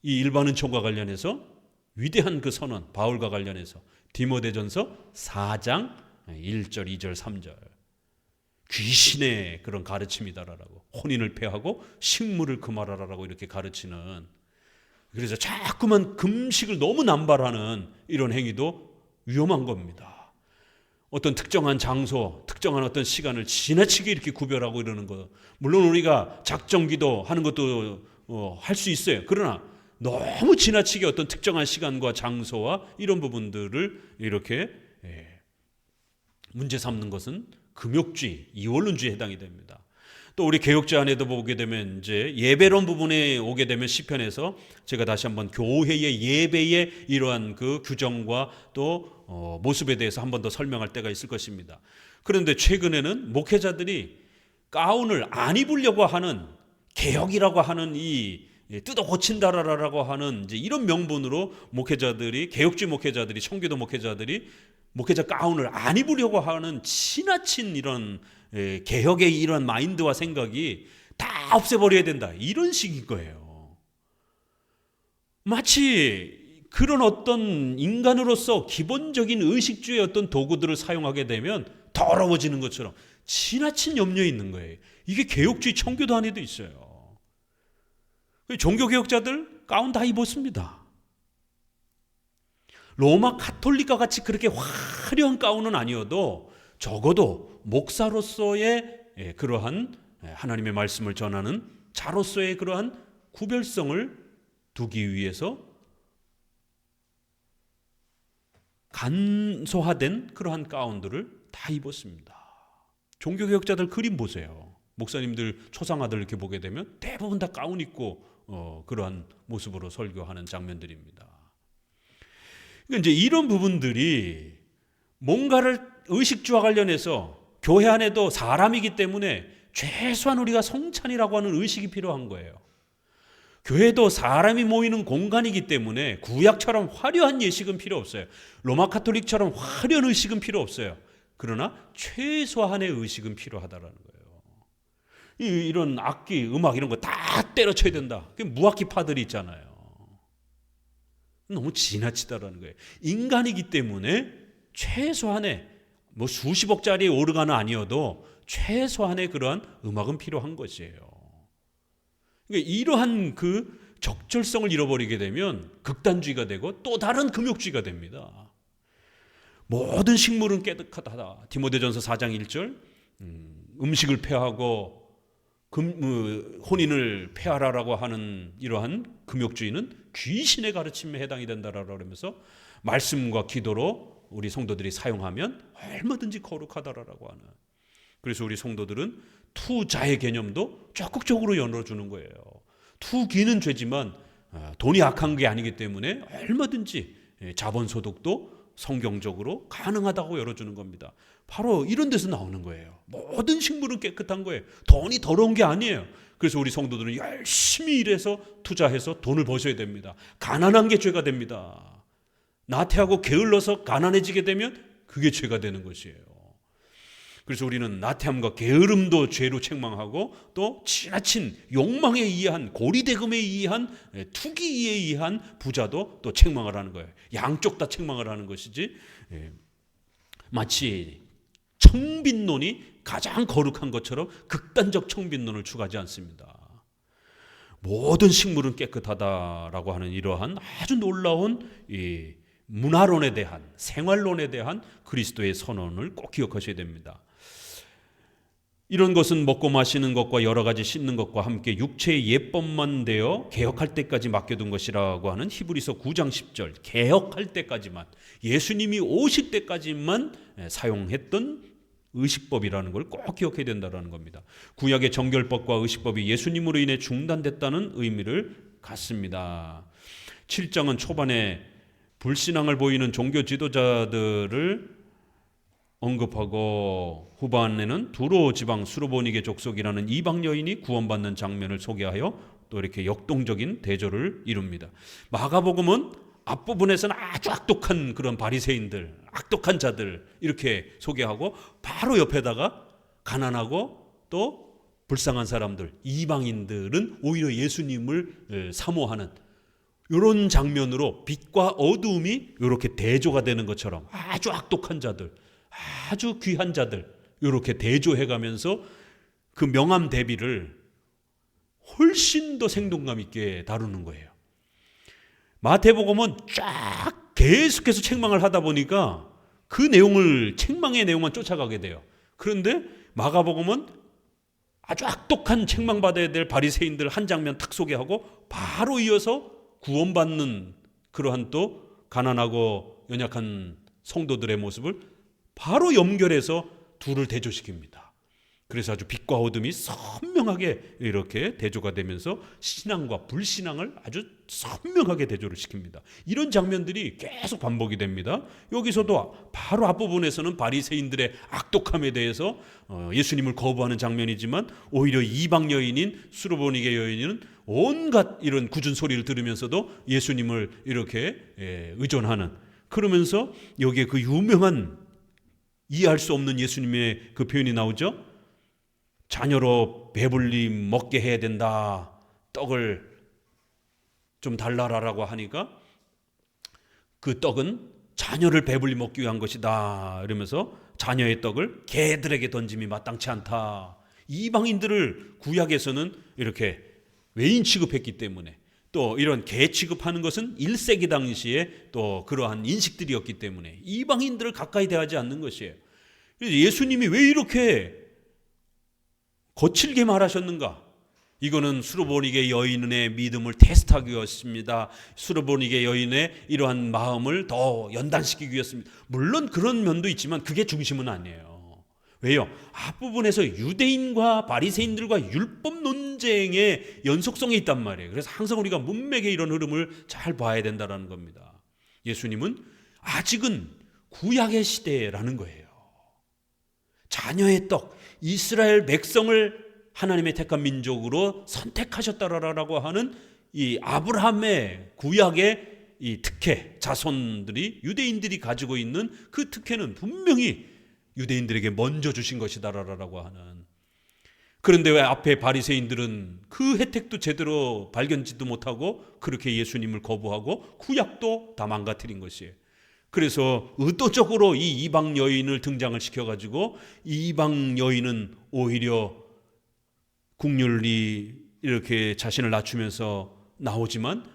이 일반은총과 관련해서 위대한 그 선언, 바울과 관련해서 디모데전서 4장 1절, 2절, 3절. 귀신의 그런 가르침이다라고, 혼인을 폐하고 식물을 금하라라고 이렇게 가르치는, 그래서 자꾸만 금식을 너무 남발하는 이런 행위도 위험한 겁니다. 어떤 특정한 장소, 특정한 어떤 시간을 지나치게 이렇게 구별하고 이러는 거, 물론 우리가 작정기도 하는 것도 할 수 있어요. 그러나 너무 지나치게 어떤 특정한 시간과 장소와 이런 부분들을 이렇게 문제 삼는 것은 금욕주의, 이원론주의에 해당이 됩니다. 또 우리 개혁자 안에도 보게 되면 이제 예배론 부분에 오게 되면 시편에서 제가 다시 한번 교회의 예배의 이러한 그 규정과 또 모습에 대해서 한 번 더 설명할 때가 있을 것입니다. 그런데 최근에는 목회자들이 가운을 안 입으려고 하는, 개혁이라고 하는 이 뜯어 고친다라고 하는 이제 이런 명분으로 목회자들이, 개혁주의 목회자들이, 청교도 목회자들이 목회자 가운을 안 입으려고 하는 지나친 이런 개혁의 이런 마인드와 생각이 다 없애버려야 된다, 이런 식인 거예요. 마치 그런 어떤 인간으로서 기본적인 의식주의 어떤 도구들을 사용하게 되면 더러워지는 것처럼 지나친 염려에 있는 거예요. 이게 개혁주의 청교도 안에도 있어요. 종교개혁자들 가운 다 입었습니다. 로마 가톨릭과 같이 그렇게 화려한 가운은 아니어도 적어도 목사로서의 그러한 하나님의 말씀을 전하는 자로서의 그러한 구별성을 두기 위해서 간소화된 그러한 가운들을 다 입었습니다. 종교개혁자들 그림 보세요. 목사님들 초상화들 이렇게 보게 되면 대부분 다 가운 입고 그러한 모습으로 설교하는 장면들입니다. 그러니까 이제 이런 부분들이 뭔가를 의식주와 관련해서 교회 안에도 사람이기 때문에 최소한 우리가 성찬이라고 하는 의식이 필요한 거예요. 교회도 사람이 모이는 공간이기 때문에 구약처럼 화려한 예식은 필요 없어요. 로마 카톨릭처럼 화려한 의식은 필요 없어요. 그러나 최소한의 의식은 필요하다라는 거예요. 이런 악기, 음악 이런 거 다 때려쳐야 된다. 무악기파들이 있잖아요. 너무 지나치다라는 거예요. 인간이기 때문에 최소한의 뭐 수십억짜리 오르간은 아니어도 최소한의 그러한 음악은 필요한 것이에요. 그러니까 이러한 그 적절성을 잃어버리게 되면 극단주의가 되고 또 다른 금욕주의가 됩니다. 모든 식물은 깨끗하다. 디모데전서 4장 1절 음식을 폐하고 혼인을 폐하라라고 하는 이러한 금욕주의는 귀신의 가르침에 해당이 된다라고 하면서 말씀과 기도로 우리 성도들이 사용하면 얼마든지 거룩하다라고 하는. 그래서 우리 성도들은 투자의 개념도 적극적으로 열어주는 거예요. 투기는 죄지만 돈이 악한 게 아니기 때문에 얼마든지 자본소득도 성경적으로 가능하다고 열어주는 겁니다. 바로 이런 데서 나오는 거예요. 모든 식물은 깨끗한 거예요. 돈이 더러운 게 아니에요. 그래서 우리 성도들은 열심히 일해서 투자해서 돈을 버셔야 됩니다. 가난한 게 죄가 됩니다. 나태하고 게을러서 가난해지게 되면 그게 죄가 되는 것이에요. 그래서 우리는 나태함과 게으름도 죄로 책망하고 또 지나친 욕망에 의한 고리대금에 의한 투기에 의한 부자도 또 책망을 하는 거예요. 양쪽 다 책망을 하는 것이지 마치 청빈론이 가장 거룩한 것처럼 극단적 청빈론을 추구하지 않습니다. 모든 식물은 깨끗하다라고 하는 이러한 아주 놀라운 이 문화론에 대한 생활론에 대한 그리스도의 선언을 꼭 기억하셔야 됩니다. 이런 것은 먹고 마시는 것과 여러 가지 씻는 것과 함께 육체의 예법만 되어 개혁할 때까지 맡겨둔 것이라고 하는 히브리서 9장 10절 개혁할 때까지만 예수님이 오실 때까지만 사용했던 의식법이라는 걸 꼭 기억해야 된다는 겁니다. 구약의 정결법과 의식법이 예수님으로 인해 중단됐다는 의미를 갖습니다. 7장은 초반에 불신앙을 보이는 종교 지도자들을 언급하고 후반에는 두로 지방 수로보니게 족속이라는 이방 여인이 구원받는 장면을 소개하여 또 이렇게 역동적인 대조를 이룹니다. 마가복음은 앞부분에서는 아주 악독한 그런 바리새인들, 악독한 자들 이렇게 소개하고 바로 옆에다가 가난하고 또 불쌍한 사람들, 이방인들은 오히려 예수님을 사모하는 이런 장면으로 빛과 어두움이 이렇게 대조가 되는 것처럼 아주 악독한 자들, 아주 귀한 자들 이렇게 대조해가면서 그 명암 대비를 훨씬 더 생동감 있게 다루는 거예요. 마태복음은 쫙 계속해서 책망을 하다 보니까 그 내용을 책망의 내용만 쫓아가게 돼요. 그런데 마가복음은 아주 악독한 책망받아야 될 바리새인들 한 장면 탁 소개하고 바로 이어서 구원받는 그러한 또 가난하고 연약한 성도들의 모습을 바로 연결해서 둘을 대조시킵니다. 그래서 아주 빛과 어둠이 선명하게 이렇게 대조가 되면서 신앙과 불신앙을 아주 선명하게 대조를 시킵니다. 이런 장면들이 계속 반복이 됩니다. 여기서도 바로 앞부분에서는 바리새인들의 악독함에 대해서 예수님을 거부하는 장면이지만 오히려 이방 여인인 수로보니게 여인은 온갖 이런 굳은 소리를 들으면서도 예수님을 이렇게 의존하는, 그러면서 여기에 그 유명한 이해할 수 없는 예수님의 그 표현이 나오죠. 자녀로 배불리 먹게 해야 된다. 떡을 좀 달라라라고 하니까 그 떡은 자녀를 배불리 먹기 위한 것이다. 이러면서 자녀의 떡을 개들에게 던짐이 마땅치 않다. 이방인들을 구약에서는 이렇게 외인 취급했기 때문에 또 이런 개 취급하는 것은 1세기 당시에 또 그러한 인식들이었기 때문에 이방인들을 가까이 대하지 않는 것이에요. 그래서 예수님이 왜 이렇게 거칠게 말하셨는가? 이거는 수르보니게 여인의 믿음을 테스트하기 위해서입니다. 수르보니게 여인의 이러한 마음을 더 연단시키기 위해서입니다. 물론 그런 면도 있지만 그게 중심은 아니에요. 왜요? 앞부분에서 유대인과 바리새인들과 율법 논쟁의 연속성이 있단 말이에요. 그래서 항상 우리가 문맥의 이런 흐름을 잘 봐야 된다는 겁니다. 예수님은 아직은 구약의 시대라는 거예요. 자녀의 떡, 이스라엘 백성을 하나님의 택한 민족으로 선택하셨다라고 하는 이 아브라함의 구약의 이 특혜, 자손들이 유대인들이 가지고 있는 그 특혜는 분명히 유대인들에게 먼저 주신 것이다라고 하는. 그런데 왜 앞에 바리새인들은 그 혜택도 제대로 발견지도 못하고 그렇게 예수님을 거부하고 구약도 다 망가뜨린 것이에요. 그래서 의도적으로 이 이방 여인을 등장을 시켜가지고 이방 여인은 오히려 국률이 이렇게 자신을 낮추면서 나오지만,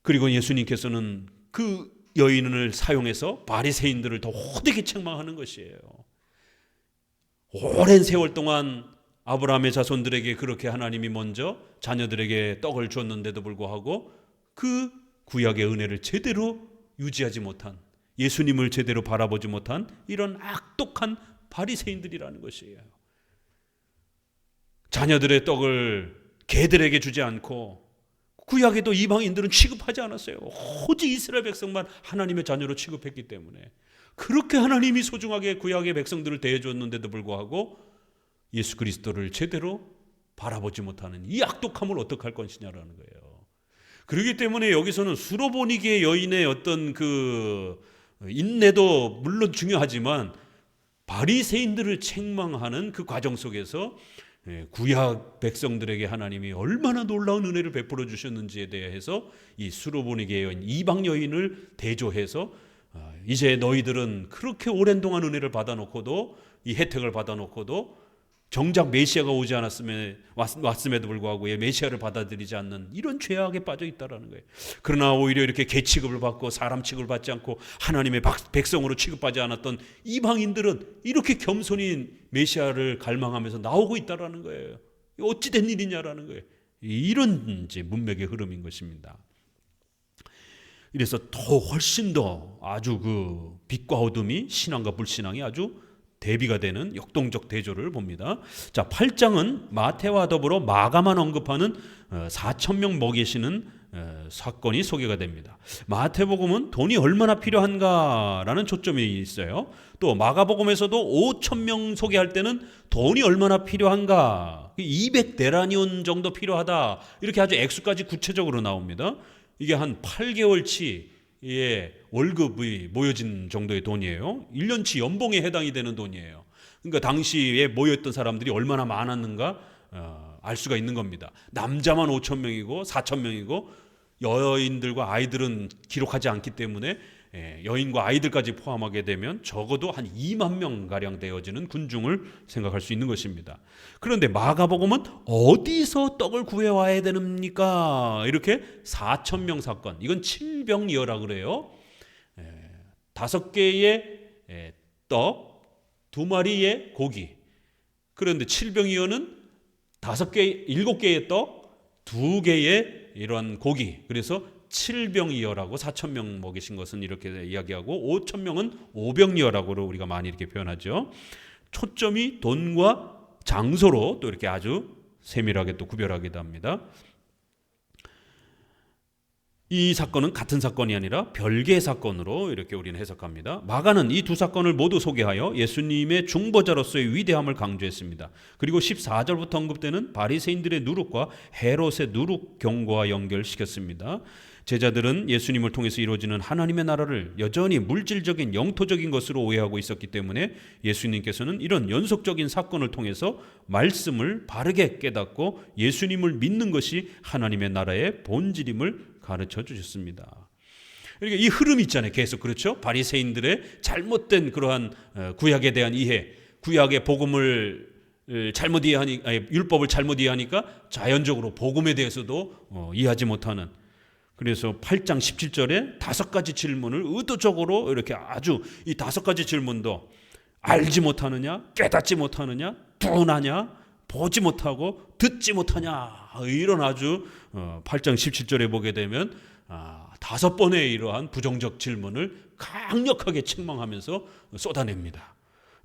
그리고 예수님께서는 그 여인을 사용해서 바리새인들을 더 호되게 책망하는 것이에요. 오랜 세월 동안 아브라함의 자손들에게 그렇게 하나님이 먼저 자녀들에게 떡을 줬는데도 불구하고 그 구약의 은혜를 제대로 유지하지 못한, 예수님을 제대로 바라보지 못한 이런 악독한 바리새인들이라는 것이에요. 자녀들의 떡을 개들에게 주지 않고, 구약에도 이방인들은 취급하지 않았어요. 오직 이스라엘 백성만 하나님의 자녀로 취급했기 때문에 그렇게 하나님이 소중하게 구약의 백성들을 대해줬는데도 불구하고 예수 그리스도를 제대로 바라보지 못하는 이 악독함을 어떻게 할 것이냐라는 거예요. 그렇기 때문에 여기서는 수로보니게 여인의 어떤 그 인내도 물론 중요하지만 바리새인들을 책망하는 그 과정 속에서 구약 백성들에게 하나님이 얼마나 놀라운 은혜를 베풀어 주셨는지에 대해서 이 수로보니게 여인, 이방 여인을 대조해서 이제 너희들은 그렇게 오랜 동안 은혜를 받아놓고도, 이 혜택을 받아놓고도 정작 메시아가 오지 왔음에도 불구하고 메시아를 받아들이지 않는 이런 죄악에 빠져 있다라는 거예요. 그러나 오히려 이렇게 개 취급을 받고 사람 취급을 받지 않고 하나님의 백성으로 취급하지 않았던 이방인들은 이렇게 겸손히 메시아를 갈망하면서 나오고 있다라는 거예요. 어찌 된 일이냐라는 거예요. 이런 이제 문맥의 흐름인 것입니다. 이래서 더 훨씬 더 아주 그 빛과 어둠이, 신앙과 불신앙이 아주 대비가 되는 역동적 대조를 봅니다. 자, 8장은 마태와 더불어 마가만 언급하는 4,000명 먹이시는 사건이 소개가 됩니다. 마태복음은 돈이 얼마나 필요한가라는 초점이 있어요. 또 마가복음에서도 5,000명 소개할 때는 돈이 얼마나 필요한가, 200데나리온 정도 필요하다, 이렇게 아주 액수까지 구체적으로 나옵니다. 이게 한 8개월치의 월급이 모여진 정도의 돈이에요. 1년치 연봉에 해당이 되는 돈이에요. 그러니까 당시에 모였던 사람들이 얼마나 많았는가 알 수가 있는 겁니다. 남자만 5,000명이고 4,000명이고 여인들과 아이들은 기록하지 않기 때문에 여인과 아이들까지 포함하게 되면 적어도 한 2만 명가량 되어지는 군중을 생각할 수 있는 것입니다. 그런데 마가복음은 어디서 떡을 구해와야 됩니까? 이렇게 4,000명 사건, 이건 칠병이어라 그래요. 5개의 떡, 2마리의 고기. 그런데 칠병이어는 7개의 떡, 2개의 이러한 고기. 그래서 7병이어라고 4,000명 먹이신 것은 이렇게 이야기하고 5,000명은 5병이어라고 우리가 많이 이렇게 표현하죠. 초점이 돈과 장소로 또 이렇게 아주 세밀하게 또 구별하기도 합니다. 이 사건은 같은 사건이 아니라 별개의 사건으로 이렇게 우리는 해석합니다. 마가는 이 두 사건을 모두 소개하여 예수님의 중보자로서의 위대함을 강조했습니다. 그리고 14절부터 언급되는 바리새인들의 누룩과 헤롯의 누룩 경고와 연결시켰습니다. 제자들은 예수님을 통해서 이루어지는 하나님의 나라를 여전히 물질적인 영토적인 것으로 오해하고 있었기 때문에 예수님께서는 이런 연속적인 사건을 통해서 말씀을 바르게 깨닫고 예수님을 믿는 것이 하나님의 나라의 본질임을 가르쳐 주셨습니다. 그러니까 이 흐름이 있잖아요. 계속 그렇죠. 바리새인들의 잘못된 그러한 구약에 대한 이해, 구약의 복음을 잘못 이해하니, 율법을 잘못 이해하니까 자연적으로 복음에 대해서도 이해하지 못하는. 그래서 8장 17절에 5가지 질문을 의도적으로 이렇게 아주 이 5가지 질문도 알지 못하느냐, 깨닫지 못하느냐, 둔하냐, 보지 못하고 듣지 못하냐, 이런 아주 8장 17절에 보게 되면 5번의 이러한 부정적 질문을 강력하게 책망하면서 쏟아냅니다.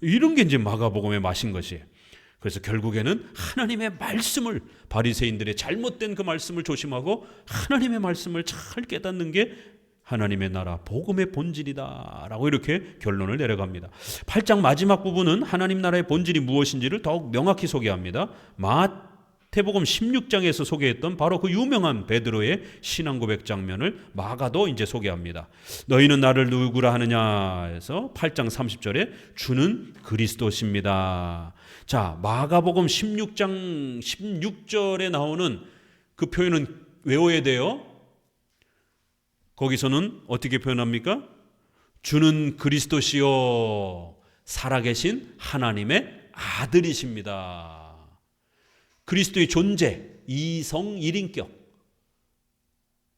이런 게 이제 마가복음의 맛인 것이에요. 그래서 결국에는 하나님의 말씀을, 바리새인들의 잘못된 그 말씀을 조심하고 하나님의 말씀을 잘 깨닫는 게 하나님의 나라 복음의 본질이다라고 이렇게 결론을 내려갑니다. 8장 마지막 부분은 하나님 나라의 본질이 무엇인지를 더욱 명확히 소개합니다. 마태복음 16장에서 소개했던 바로 그 유명한 베드로의 신앙 고백 장면을 마가도 이제 소개합니다. 너희는 나를 누구라 하느냐 해서 8장 30절에 주는 그리스도십니다. 자, 마가복음 16장 16절에 나오는 그 표현은 외워야 돼요. 거기서는 어떻게 표현합니까? 주는 그리스도시요 살아계신 하나님의 아들이십니다. 그리스도의 존재, 이성 일인격,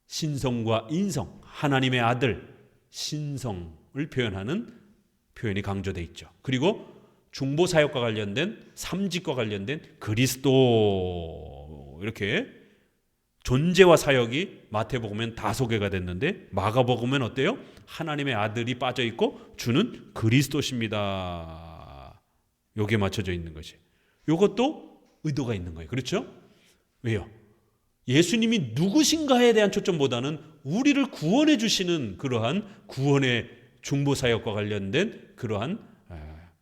신성과 인성, 하나님의 아들, 신성을 표현하는 표현이 강조되어 있죠. 그리고 중보사역과 관련된, 삼직과 관련된 그리스도, 이렇게 존재와 사역이 마태복음엔 다 소개가 됐는데 마가복음엔 어때요? 하나님의 아들이 빠져 있고 주는 그리스도십니다. 요게 맞춰져 있는 것이. 요것도 의도가 있는 거예요. 그렇죠? 왜요? 예수님이 누구신가에 대한 초점보다는 우리를 구원해 주시는 그러한 구원의 중보사역과 관련된 그러한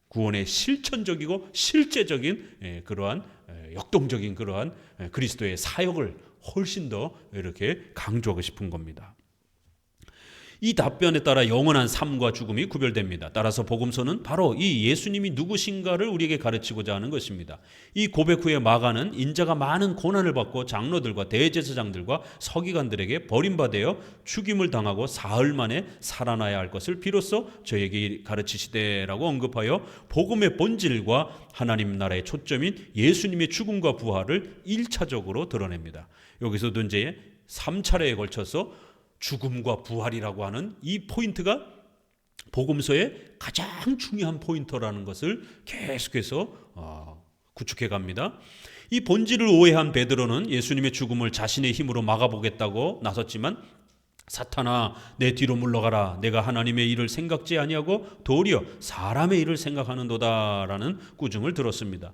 구원의 실천적이고 실제적인 그러한 역동적인 그러한 그리스도의 사역을 훨씬 더 이렇게 강조하고 싶은 겁니다. 이 답변에 따라 영원한 삶과 죽음이 구별됩니다. 따라서 복음서는 바로 이 예수님이 누구신가를 우리에게 가르치고자 하는 것입니다. 이 고백 후에 마가는 인자가 많은 고난을 받고 장로들과 대제사장들과 서기관들에게 버림받아 죽임을 당하고 사흘 만에 살아나야 할 것을 비로소 저에게 가르치시되라고 언급하여 복음의 본질과 하나님 나라의 초점인 예수님의 죽음과 부활을 1차적으로 드러냅니다. 여기서도 이제 3차례에 걸쳐서 죽음과 부활이라고 하는 이 포인트가 복음서의 가장 중요한 포인트라는 것을 계속해서 구축해 갑니다. 이 본질을 오해한 베드로는 예수님의 죽음을 자신의 힘으로 막아보겠다고 나섰지만 사탄아 내 뒤로 물러가라 내가 하나님의 일을 생각지 아니하고 도리어 사람의 일을 생각하는도다라는 꾸중을 들었습니다.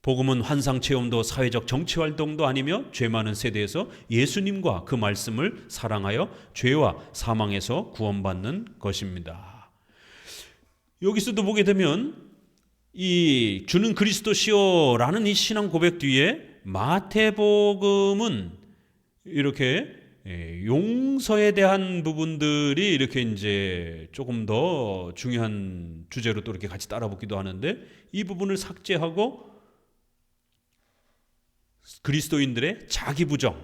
복음은 환상체험도 사회적 정치활동도 아니며 죄 많은 세대에서 예수님과 그 말씀을 사랑하여 죄와 사망에서 구원받는 것입니다. 여기서도 보게 되면 이 주는 그리스도시요라는 이 신앙 고백 뒤에 마태복음은 이렇게 용서에 대한 부분들이 이렇게 이제 조금 더 중요한 주제로 또 이렇게 같이 따라붙기도 하는데 이 부분을 삭제하고 그리스도인들의 자기 부정,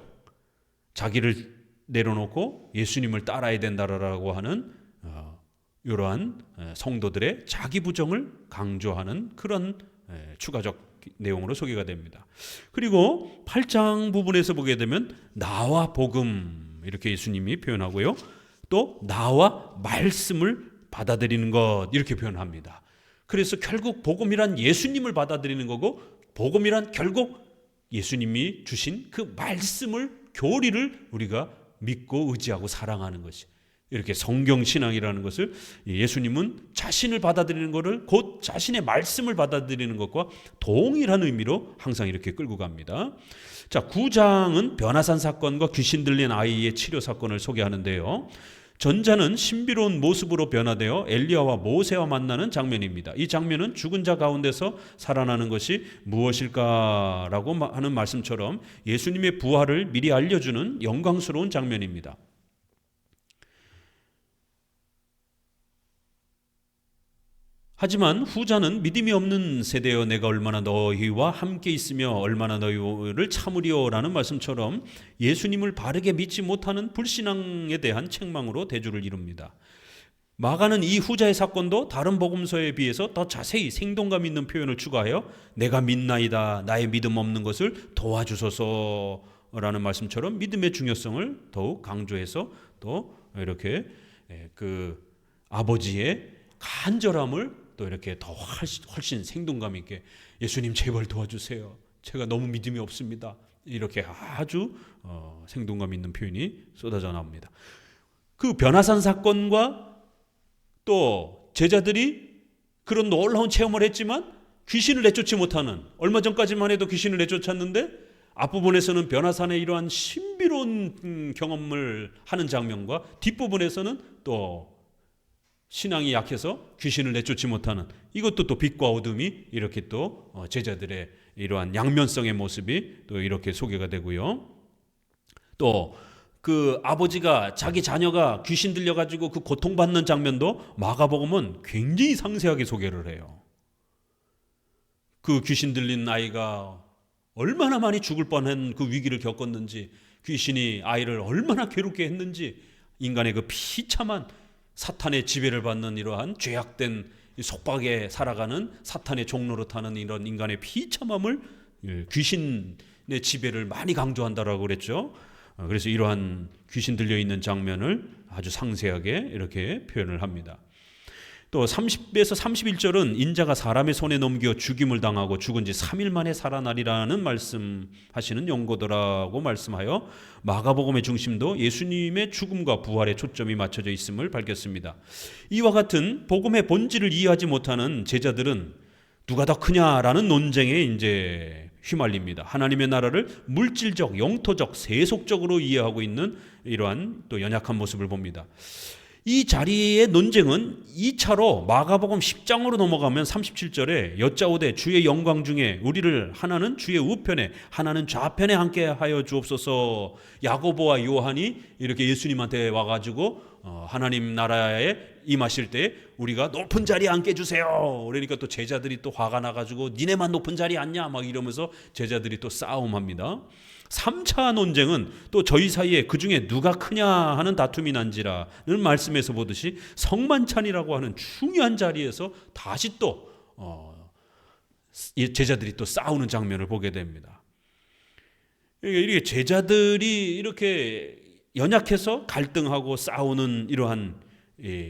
자기를 내려놓고 예수님을 따라야 된다라고 하는 이러한 성도들의 자기 부정을 강조하는 그런 추가적 내용으로 소개가 됩니다. 그리고 8장 부분에서 보게 되면 나와 복음 이렇게 예수님이 표현하고요. 또 나와 말씀을 받아들이는 것 이렇게 표현합니다. 그래서 결국 복음이란 예수님을 받아들이는 거고 복음이란 결국 예수님이 주신 그 말씀을 교리를 우리가 믿고 의지하고 사랑하는 것이 이렇게 성경신앙이라는 것을 예수님은 자신을 받아들이는 것을 곧 자신의 말씀을 받아들이는 것과 동일한 의미로 항상 이렇게 끌고 갑니다. 자, 9장은 변화산 사건과 귀신 들린 아이의 치료 사건을 소개하는데요. 전자는 신비로운 모습으로 변화되어 엘리야와 모세와 만나는 장면입니다. 이 장면은 죽은 자 가운데서 살아나는 것이 무엇일까라고 하는 말씀처럼 예수님의 부활을 미리 알려주는 영광스러운 장면입니다. 하지만 후자는 믿음이 없는 세대여 내가 얼마나 너희와 함께 있으며 얼마나 너희를 참으리오라는 말씀처럼 예수님을 바르게 믿지 못하는 불신앙에 대한 책망으로 대조를 이룹니다. 마가는 이 후자의 사건도 다른 복음서에 비해서 더 자세히 생동감 있는 표현을 추가하여 내가 믿나이다 나의 믿음 없는 것을 도와주소서라는 말씀처럼 믿음의 중요성을 더욱 강조해서 또 이렇게 그 아버지의 간절함을 또 이렇게 더 훨씬 생동감 있게 예수님 제발 도와주세요. 제가 너무 믿음이 없습니다. 이렇게 아주 생동감 있는 표현이 쏟아져 나옵니다. 그 변화산 사건과 또 제자들이 그런 놀라운 체험을 했지만 귀신을 내쫓지 못하는, 얼마 전까지만 해도 귀신을 내쫓았는데 앞부분에서는 변화산의 이러한 신비로운 경험을 하는 장면과 뒷부분에서는 또 신앙이 약해서 귀신을 내쫓지 못하는, 이것도 또 빛과 어둠이 이렇게 또 제자들의 이러한 양면성의 모습이 또 이렇게 소개가 되고요. 또 그 아버지가 자기 자녀가 귀신 들려가지고 그 고통받는 장면도 마가복음은 굉장히 상세하게 소개를 해요. 그 귀신 들린 아이가 얼마나 많이 죽을 뻔한 그 위기를 겪었는지, 귀신이 아이를 얼마나 괴롭게 했는지, 인간의 그 비참한 사탄의 지배를 받는 이러한 죄악된 속박에 살아가는 사탄의 종로로 타는 이런 인간의 비참함을 귀신의 지배를 많이 강조한다라고 그랬죠. 그래서 이러한 귀신 들려있는 장면을 아주 상세하게 이렇게 표현을 합니다. 또 30에서 31절은 인자가 사람의 손에 넘겨 죽임을 당하고 죽은 지 3일 만에 살아나리라는 말씀하시는 연고더라고 말씀하여 마가복음의 중심도 예수님의 죽음과 부활에 초점이 맞춰져 있음을 밝혔습니다. 이와 같은 복음의 본질을 이해하지 못하는 제자들은 누가 더 크냐라는 논쟁에 이제 휘말립니다. 하나님의 나라를 물질적, 영토적, 세속적으로 이해하고 있는 이러한 또 연약한 모습을 봅니다. 이 자리의 논쟁은 2차로 마가복음 10장으로 넘어가면 37절에 여짜오되 주의 영광 중에 우리를 하나는 주의 우편에 하나는 좌편에 함께 하여 주옵소서. 야고보와 요한이 이렇게 예수님한테 와가지고 하나님 나라에 임하실 때 우리가 높은 자리에 앉게 해주세요. 그러니까 또 제자들이 또 화가 나가지고 니네만 높은 자리에 앉냐 막 이러면서 제자들이 또 싸움합니다. 3차 논쟁은 또 저희 사이에 그 중에 누가 크냐 하는 다툼이 난지라는 말씀에서 보듯이 성만찬이라고 하는 중요한 자리에서 다시 또 제자들이 또 싸우는 장면을 보게 됩니다. 이렇게 제자들이 이렇게 연약해서 갈등하고 싸우는 이러한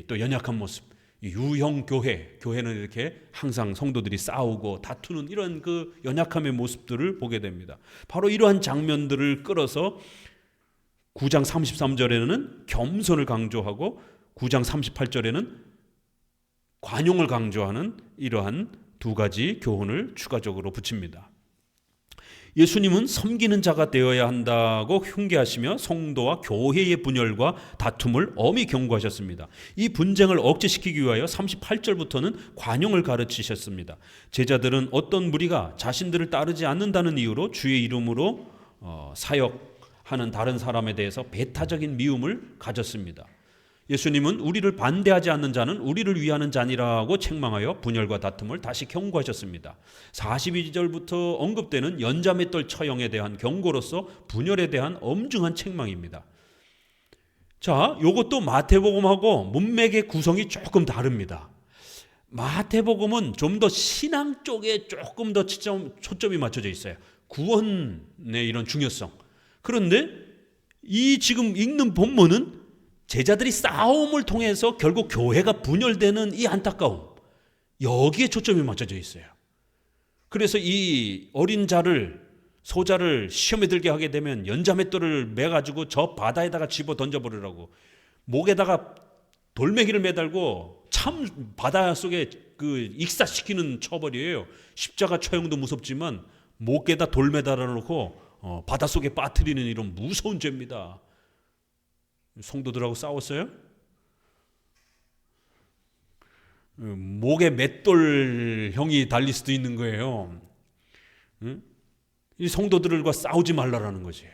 또 연약한 모습, 유형 교회는 이렇게 항상 성도들이 싸우고 다투는 이런 그 연약함의 모습들을 보게 됩니다. 바로 이러한 장면들을 끌어서 9장 33절에는 겸손을 강조하고 9장 38절에는 관용을 강조하는 이러한 두 가지 교훈을 추가적으로 붙입니다. 예수님은 섬기는 자가 되어야 한다고 흉계하시며 성도와 교회의 분열과 다툼을 엄히 경고하셨습니다. 이 분쟁을 억제시키기 위하여 38절부터는 관용을 가르치셨습니다. 제자들은 어떤 무리가 자신들을 따르지 않는다는 이유로 주의 이름으로 사역하는 다른 사람에 대해서 배타적인 미움을 가졌습니다. 예수님은 우리를 반대하지 않는 자는 우리를 위하는 자니라고 책망하여 분열과 다툼을 다시 경고하셨습니다. 42절부터 언급되는 연자맷돌 처형에 대한 경고로서 분열에 대한 엄중한 책망입니다. 자, 이것도 마태복음하고 문맥의 구성이 조금 다릅니다. 마태복음은 좀 더 신앙 쪽에 조금 더 초점이 맞춰져 있어요. 구원의 이런 중요성. 그런데 이 지금 읽는 본문은 제자들이 싸움을 통해서 결국 교회가 분열되는 이 안타까움, 여기에 초점이 맞춰져 있어요. 그래서 이 어린 소자를 시험에 들게 하게 되면 연자맷돌을 매가지고 저 바다에다가 집어 던져버리라고, 목에다가 돌멩이를 매달고 참 바다 속에 그 익사시키는 처벌이에요. 십자가 처형도 무섭지만 목에다 돌 매달아 놓고 바다 속에 빠뜨리는 이런 무서운 죄입니다. 성도들하고 싸웠어요? 목에 맷돌형이 달릴 수도 있는 거예요. 이 성도들과 싸우지 말라라는 것이에요.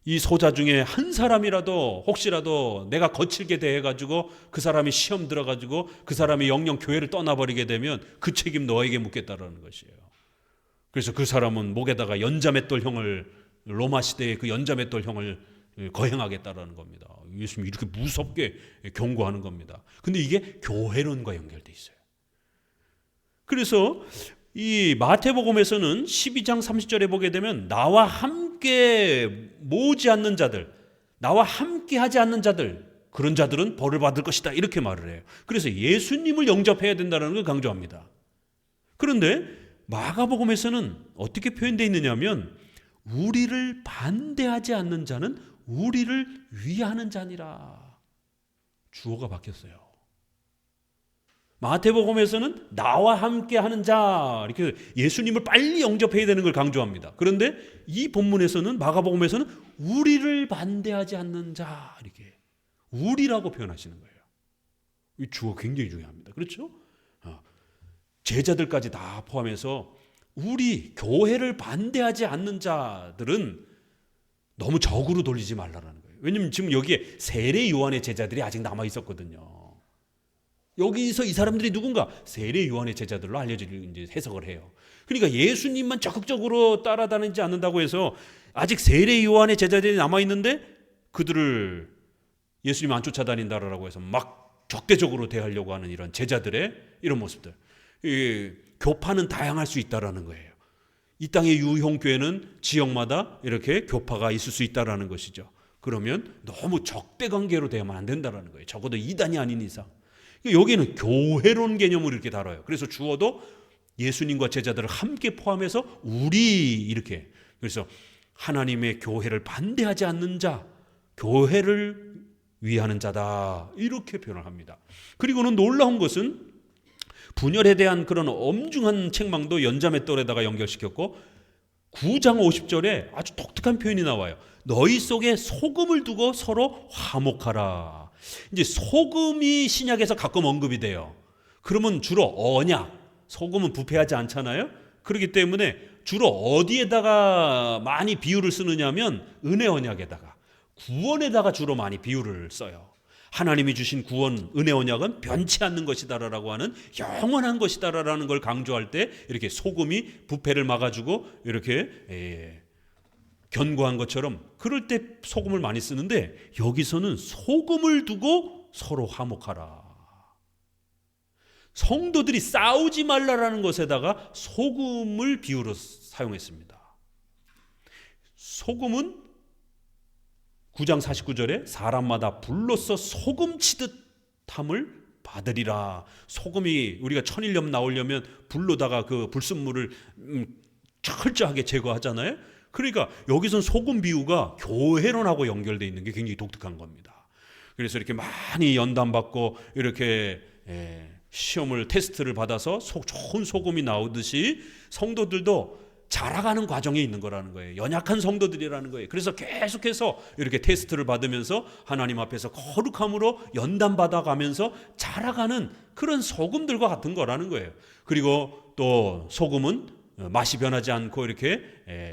이 소자 중에 한 사람이라도 혹시라도 내가 거칠게 대해가지고 그 사람이 시험 들어가지고 그 사람이 영영 교회를 떠나버리게 되면 그 책임 너에게 묻겠다라는 것이에요. 그래서 그 사람은 목에다가 연자맷돌형을, 로마 시대의 그 연자맷돌형을 거행하겠다라는 겁니다. 예수님이 이렇게 무섭게 경고하는 겁니다. 근데 이게 교회론과 연결돼 있어요. 그래서 이 마태복음에서는 12장 30절에 보게 되면 나와 함께 모으지 않는 자들, 나와 함께 하지 않는 자들, 그런 자들은 벌을 받을 것이다 이렇게 말을 해요. 그래서 예수님을 영접해야 된다는 걸 강조합니다. 그런데 마가복음에서는 어떻게 표현되어 있느냐면 우리를 반대하지 않는 자는 우리를 위하는 자니라. 주어가 바뀌었어요. 마태복음에서는 나와 함께 하는 자 이렇게 예수님을 빨리 영접해야 되는 걸 강조합니다. 그런데 이 본문에서는 마가복음에서는 우리를 반대하지 않는 자 이렇게 우리라고 표현하시는 거예요. 이 주어 굉장히 중요합니다. 그렇죠? 제자들까지 다 포함해서 우리 교회를 반대하지 않는 자들은 너무 적으로 돌리지 말라라는 거예요. 왜냐하면 지금 여기에 세례 요한의 제자들이 아직 남아 있었거든요. 여기서 이 사람들이 누군가? 세례 요한의 제자들로 이제 해석을 해요. 그러니까 예수님만 적극적으로 따라다니지 않는다고 해서 아직 세례 요한의 제자들이 남아 있는데 그들을 예수님 안 쫓아다닌다라고 해서 막 적대적으로 대하려고 하는 이런 제자들의 이런 모습들. 이 교파는 다양할 수 있다라는 거예요. 이 땅의 유형교회는 지역마다 이렇게 교파가 있을 수 있다라는 것이죠. 그러면 너무 적대 관계로 대하면 안 된다라는 거예요. 적어도 이단이 아닌 이상. 여기는 교회론 개념을 이렇게 다뤄요. 그래서 주어도 예수님과 제자들을 함께 포함해서 우리 이렇게. 그래서 하나님의 교회를 반대하지 않는 자, 교회를 위하는 자다 이렇게 표현을 합니다. 그리고는 놀라운 것은 분열에 대한 그런 엄중한 책망도 연자맷돌에다가 연결시켰고 9장 50절에 아주 독특한 표현이 나와요. 너희 속에 소금을 두고 서로 화목하라. 이제 소금이 신약에서 가끔 언급이 돼요. 그러면 주로 언약, 소금은 부패하지 않잖아요. 그렇기 때문에 주로 어디에다가 많이 비유를 쓰느냐면 은혜 언약에다가 구원에다가 주로 많이 비유를 써요. 하나님이 주신 구원, 은혜 언약은 변치 않는 것이다라고 하는 영원한 것이다라는 걸 강조할 때 이렇게 소금이 부패를 막아주고 이렇게 견고한 것처럼 그럴 때 소금을 많이 쓰는데 여기서는 소금을 두고 서로 화목하라. 성도들이 싸우지 말라라는 것에다가 소금을 비유로 사용했습니다. 소금은 9장 49절에 사람마다 불로써 소금 치듯 함을 받으리라. 소금이 우리가 천일염 나오려면 불로다가 그 불순물을 철저하게 제거하잖아요. 그러니까 여기선 소금 비유가 교회론하고 연결되어 있는 게 굉장히 독특한 겁니다. 그래서 이렇게 많이 연단받고 이렇게 시험을 테스트를 받아서 좋은 소금이 나오듯이 성도들도 자라가는 과정에 있는 거라는 거예요. 연약한 성도들이라는 거예요. 그래서 계속해서 이렇게 테스트를 받으면서 하나님 앞에서 거룩함으로 연단받아가면서 자라가는 그런 소금들과 같은 거라는 거예요. 그리고 또 소금은 맛이 변하지 않고 이렇게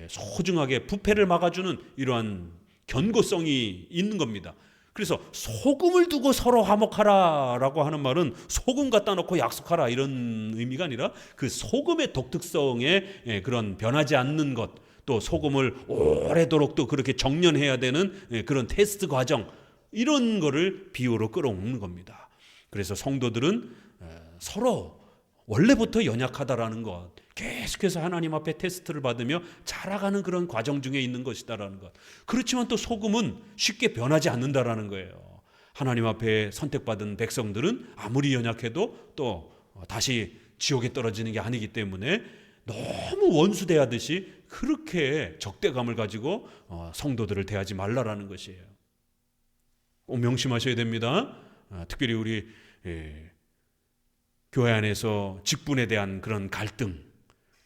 소중하게 부패를 막아주는 이러한 견고성이 있는 겁니다. 그래서 소금을 두고 서로 화목하라라고 하는 말은 소금 갖다 놓고 약속하라 이런 의미가 아니라 그 소금의 독특성에 그런 변하지 않는 것, 또 소금을 오래도록 또 그렇게 정련해야 되는 그런 테스트 과정, 이런 거를 비유로 끌어오는 겁니다. 그래서 성도들은 서로 원래부터 연약하다라는 것, 계속해서 하나님 앞에 테스트를 받으며 자라가는 그런 과정 중에 있는 것이다라는 것. 그렇지만 또 소금은 쉽게 변하지 않는다라는 거예요. 하나님 앞에 선택받은 백성들은 아무리 연약해도 또 다시 지옥에 떨어지는 게 아니기 때문에 너무 원수 대하듯이 그렇게 적대감을 가지고 성도들을 대하지 말라라는 것이에요. 꼭 명심하셔야 됩니다. 특별히 우리 교회 안에서 직분에 대한 그런 갈등,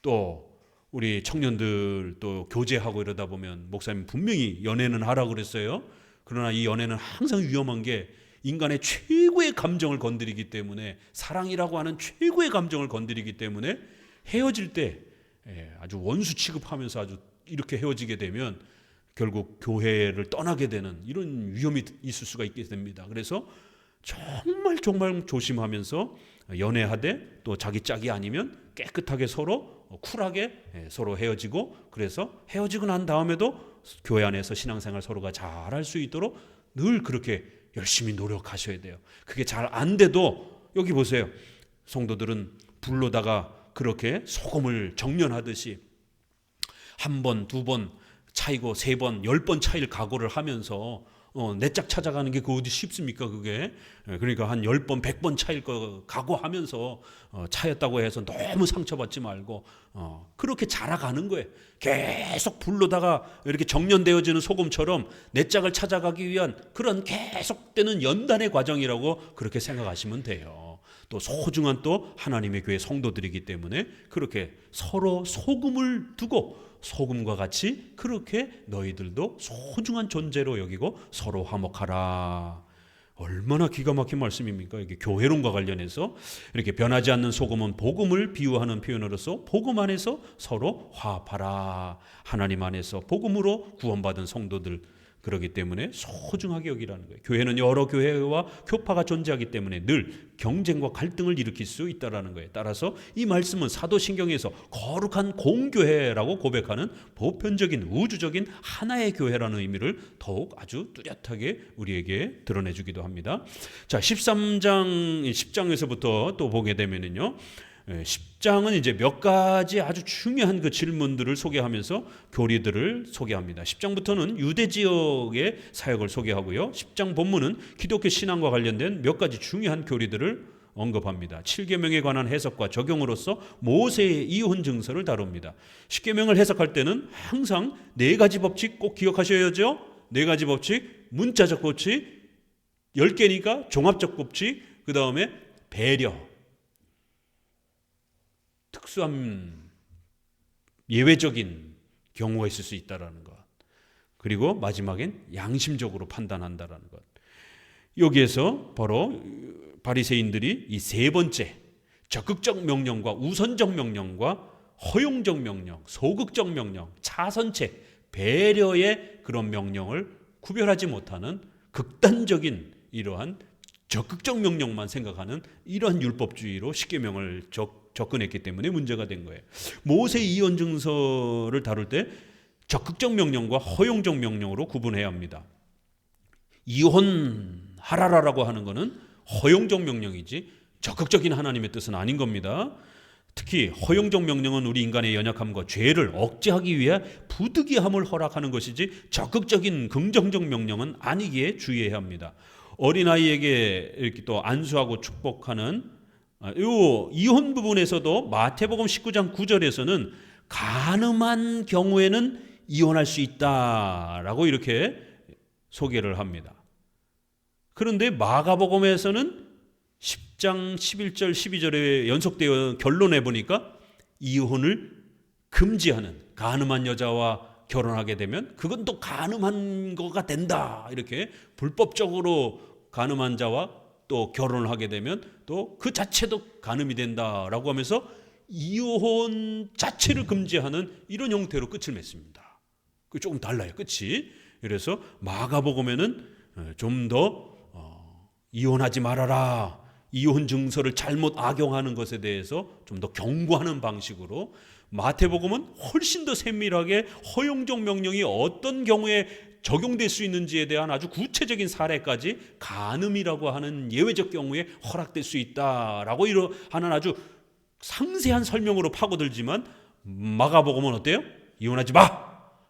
또 우리 청년들 또 교제하고 이러다 보면 목사님 분명히 연애는 하라고 그랬어요. 그러나 이 연애는 항상 위험한 게 인간의 최고의 감정을 건드리기 때문에, 사랑이라고 하는 최고의 감정을 건드리기 때문에 헤어질 때 아주 원수 취급하면서 아주 이렇게 헤어지게 되면 결국 교회를 떠나게 되는 이런 위험이 있을 수가 있게 됩니다. 그래서 정말 조심하면서 연애하되 또 자기 짝이 아니면 깨끗하게 서로 쿨하게 서로 헤어지고, 그래서 헤어지고 난 다음에도 교회 안에서 신앙생활 서로가 잘할 수 있도록 늘 그렇게 열심히 노력하셔야 돼요. 그게 잘 안 돼도 여기 보세요. 성도들은 불로다가 그렇게 소금을 정련하듯이 한 번, 두 번 차이고 세 번, 10번 차일 각오를 하면서 내 짝 찾아가는 게 그 어디 쉽습니까 그게. 그러니까 한 10번 100번 차일 거 각오하면서 차였다고 해서 너무 상처받지 말고 그렇게 자라가는 거예요. 계속 불로다가 이렇게 정련되어지는 소금처럼 내 짝을 찾아가기 위한 그런 계속되는 연단의 과정이라고 그렇게 생각하시면 돼요. 또 소중한 또 하나님의 교회 성도들이기 때문에 그렇게 서로 소금을 두고 소금과 같이 그렇게 너희들도 소중한 존재로 여기고 서로 화목하라. 얼마나 기가 막힌 말씀입니까? 이게 교회론과 관련해서 이렇게 변하지 않는 소금은 복음을 비유하는 표현으로서 복음 안에서 서로 화합하라. 하나님 안에서 복음으로 구원받은 성도들 그렇기 때문에 소중하게 여기라는 거예요. 교회는 여러 교회와 교파가 존재하기 때문에 늘 경쟁과 갈등을 일으킬 수 있다는 거예요. 따라서 이 말씀은 사도신경에서 거룩한 공교회라고 고백하는 보편적인 우주적인 하나의 교회라는 의미를 더욱 아주 뚜렷하게 우리에게 드러내주기도 합니다. 자, 10장에서부터 또 보게 되면은요. 10장은 이제 몇 가지 아주 중요한 그 질문들을 소개하면서 교리들을 소개합니다. 10장부터는 유대 지역의 사역을 소개하고요. 10장 본문은 기독교 신앙과 관련된 몇 가지 중요한 교리들을 언급합니다. 7계명에 관한 해석과 적용으로서 모세의 이혼 증서를 다룹니다. 10계명을 해석할 때는 항상 4가지 법칙 꼭 기억하셔야죠. 4가지 법칙, 문자적 법칙, 10개니까 종합적 법칙, 그 다음에 배려, 특수한 예외적인 경우가 있을 수 있다는 것, 그리고 마지막엔 양심적으로 판단한다는 것. 여기에서 바로 바리새인들이 이 3번째 적극적 명령과 우선적 명령과 허용적 명령, 소극적 명령, 차선책, 배려의 그런 명령을 구별하지 못하는 극단적인 이러한 적극적 명령만 생각하는 이러한 율법주의로 십계명을 접근했기 때문에 문제가 된 거예요. 모세 이혼 증서를 다룰 때 적극적 명령과 허용적 명령으로 구분해야 합니다. 이혼하라라고 하는 것은 허용적 명령이지 적극적인 하나님의 뜻은 아닌 겁니다. 특히 허용적 명령은 우리 인간의 연약함과 죄를 억제하기 위해 부득이함을 허락하는 것이지 적극적인 긍정적 명령은 아니기에 주의해야 합니다. 어린아이에게 이렇게 또 안수하고 축복하는 이 이혼 부분에서도 마태복음 19장 9절에서는 간음한 경우에는 이혼할 수 있다라고 이렇게 소개를 합니다. 그런데 마가복음에서는 10장 11절 12절에 연속되어 결론해 보니까 이혼을 금지하는, 간음한 여자와 결혼하게 되면 그건 또 간음한 거가 된다, 이렇게 불법적으로 간음한 자와 또 결혼을 하게 되면 또 그 자체도 간음이 된다라고 하면서 이혼 자체를 금지하는 이런 형태로 끝을 맺습니다. 그 조금 달라요, 끝이. 그래서 마가복음에는 좀 더 이혼하지 말아라, 이혼 증서를 잘못 악용하는 것에 대해서 좀 더 경고하는 방식으로, 마태복음은 훨씬 더 세밀하게 허용적 명령이 어떤 경우에 적용될 수 있는지에 대한 아주 구체적인 사례까지 간음이라고 하는 예외적 경우에 허락될 수 있다라고 하는 아주 상세한 설명으로 파고들지만, 마가복음은 어때요? 이혼하지 마!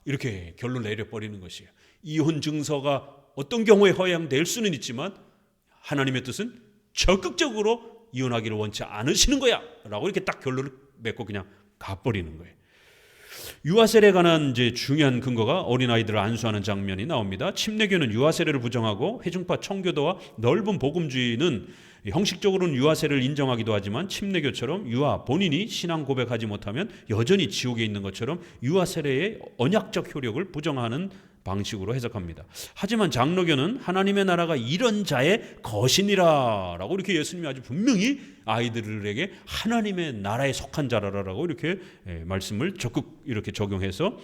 이렇게 결론을 내려버리는 것이에요. 이혼 증서가 어떤 경우에 허용될 수는 있지만 하나님의 뜻은 적극적으로 이혼하기를 원치 않으시는 거야 라고 이렇게 딱 결론을 맺고 그냥 가버리는 거예요. 유아세례에 관한 이제 중요한 근거가 어린아이들을 안수하는 장면이 나옵니다. 침례교는 유아세례를 부정하고 회중파 청교도와 넓은 복음주의는 형식적으로는 유아세례를 인정하기도 하지만 침례교처럼 유아 본인이 신앙 고백하지 못하면 여전히 지옥에 있는 것처럼 유아세례의 언약적 효력을 부정하는 방식으로 해석합니다. 하지만 장로교는 하나님의 나라가 이런 자의 것이니라 라고 이렇게 예수님이 아주 분명히 아이들에게 하나님의 나라에 속한 자라라고 이렇게 말씀을 적극 이렇게 적용해서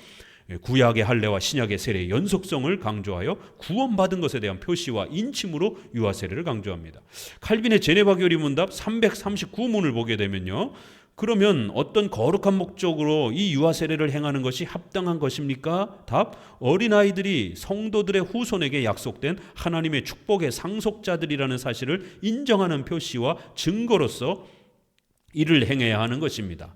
구약의 할례와 신약의 세례의 연속성을 강조하여 구원받은 것에 대한 표시와 인침으로 유아 세례를 강조합니다. 칼빈의 제네바 교리 문답 339문을 보게 되면요, 그러면 어떤 거룩한 목적으로 이 유아 세례를 행하는 것이 합당한 것입니까? 답: 어린아이들이 성도들의 후손에게 약속된 하나님의 축복의 상속자들이라는 사실을 인정하는 표시와 증거로서 이를 행해야 하는 것입니다.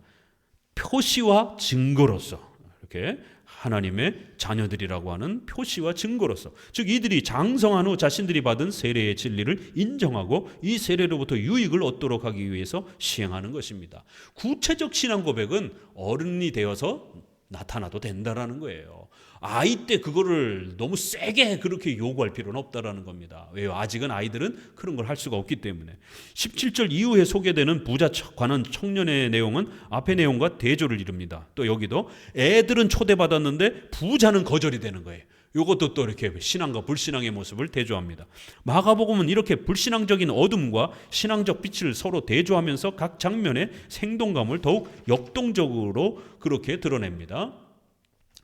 표시와 증거로서 이렇게 하나님의 자녀들이라고 하는 표시와 증거로서, 즉 이들이 장성한 후 자신들이 받은 세례의 진리를 인정하고 이 세례로부터 유익을 얻도록 하기 위해서 시행하는 것입니다. 구체적 신앙 고백은 어른이 되어서 나타나도 된다라는 거예요. 아이 때 그거를 너무 세게 그렇게 요구할 필요는 없다라는 겁니다. 왜요? 아직은 아이들은 그런 걸 할 수가 없기 때문에. 17절 이후에 소개되는 부자 관한 청년의 내용은 앞의 내용과 대조를 이룹니다. 또 여기도 애들은 초대받았는데 부자는 거절이 되는 거예요. 이것도 또 이렇게 신앙과 불신앙의 모습을 대조합니다. 마가복음은 이렇게 불신앙적인 어둠과 신앙적 빛을 서로 대조하면서 각 장면의 생동감을 더욱 역동적으로 그렇게 드러냅니다.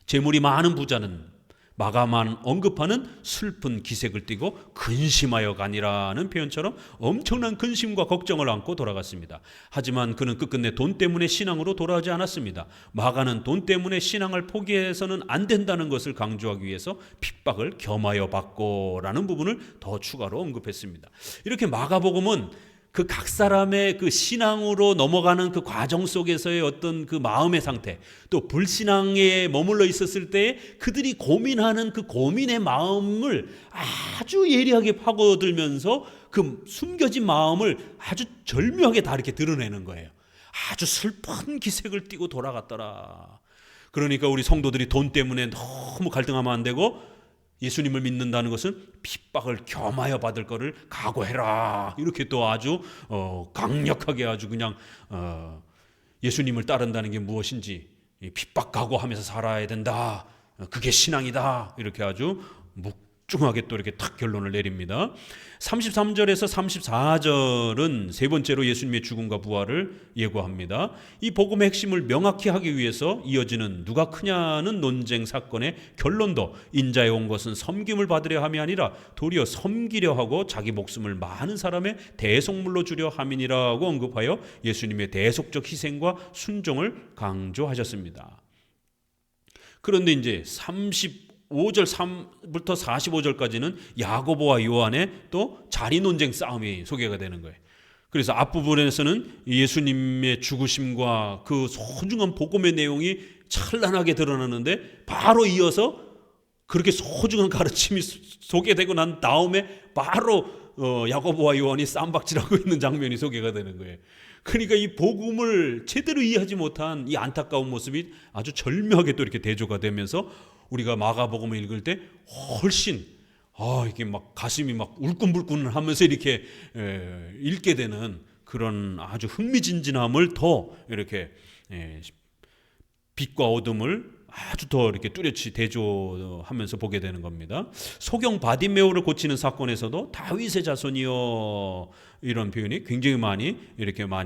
재물이 많은 부자는 마가만 언급하는 슬픈 기색을 띠고 근심하여 가니라는 표현처럼 엄청난 근심과 걱정을 안고 돌아갔습니다. 하지만 그는 끝끝내 돈 때문에 신앙으로 돌아오지 않았습니다. 마가는 돈 때문에 신앙을 포기해서는 안 된다는 것을 강조하기 위해서 핍박을 겸하여 받고라는 부분을 더 추가로 언급했습니다. 이렇게 마가복음은 그 각 사람의 그 신앙으로 넘어가는 그 과정 속에서의 어떤 그 마음의 상태, 또 불신앙에 머물러 있었을 때 그들이 고민하는 그 고민의 마음을 아주 예리하게 파고들면서 그 숨겨진 마음을 아주 절묘하게 다 이렇게 드러내는 거예요. 아주 슬픈 기색을 띠고 돌아갔더라. 그러니까 우리 성도들이 돈 때문에 너무 갈등하면 안 되고, 예수님을 믿는다는 것은 핍박을 겸하여 받을 것을 각오해라. 이렇게 또 아주 강력하게 아주 그냥 예수님을 따른다는 게 무엇인지 핍박 각오하면서 살아야 된다. 그게 신앙이다. 이렇게 아주 묵중하게 또 이렇게 탁 결론을 내립니다. 33절에서 34절은 세 번째로 예수님의 죽음과 부활을 예고합니다. 이 복음의 핵심을 명확히 하기 위해서 이어지는 누가 크냐는 논쟁 사건의 결론도 인자에 온 것은 섬김을 받으려 함이 아니라 도리어 섬기려 하고 자기 목숨을 많은 사람의 대속물로 주려 함이니라고 언급하여 예수님의 대속적 희생과 순종을 강조하셨습니다. 그런데 이제 5절 3부터 45절까지는 야고보와 요한의 또 자리 논쟁 싸움이 소개가 되는 거예요. 그래서 앞부분에서는 예수님의 죽으심과 그 소중한 복음의 내용이 찬란하게 드러나는데, 바로 이어서 그렇게 소중한 가르침이 소개되고 난 다음에 바로 야고보와 요한이 쌈박질하고 있는 장면이 소개가 되는 거예요. 그러니까 이 복음을 제대로 이해하지 못한 이 안타까운 모습이 아주 절묘하게 또 이렇게 대조가 되면서 우리가 마가복음을 읽을 때 훨씬 이게 막 가슴이 막 울끈불끈 하면서 이렇게 읽게 되는 그런 아주 흥미진진함을 더 이렇게 빛과 어둠을 아주 더 이렇게 뚜렷이 대조하면서 보게 되는 겁니다. 소경 바디메오를 고치는 사건에서도 다윗의 자손이여, 이런 표현이 굉장히 많이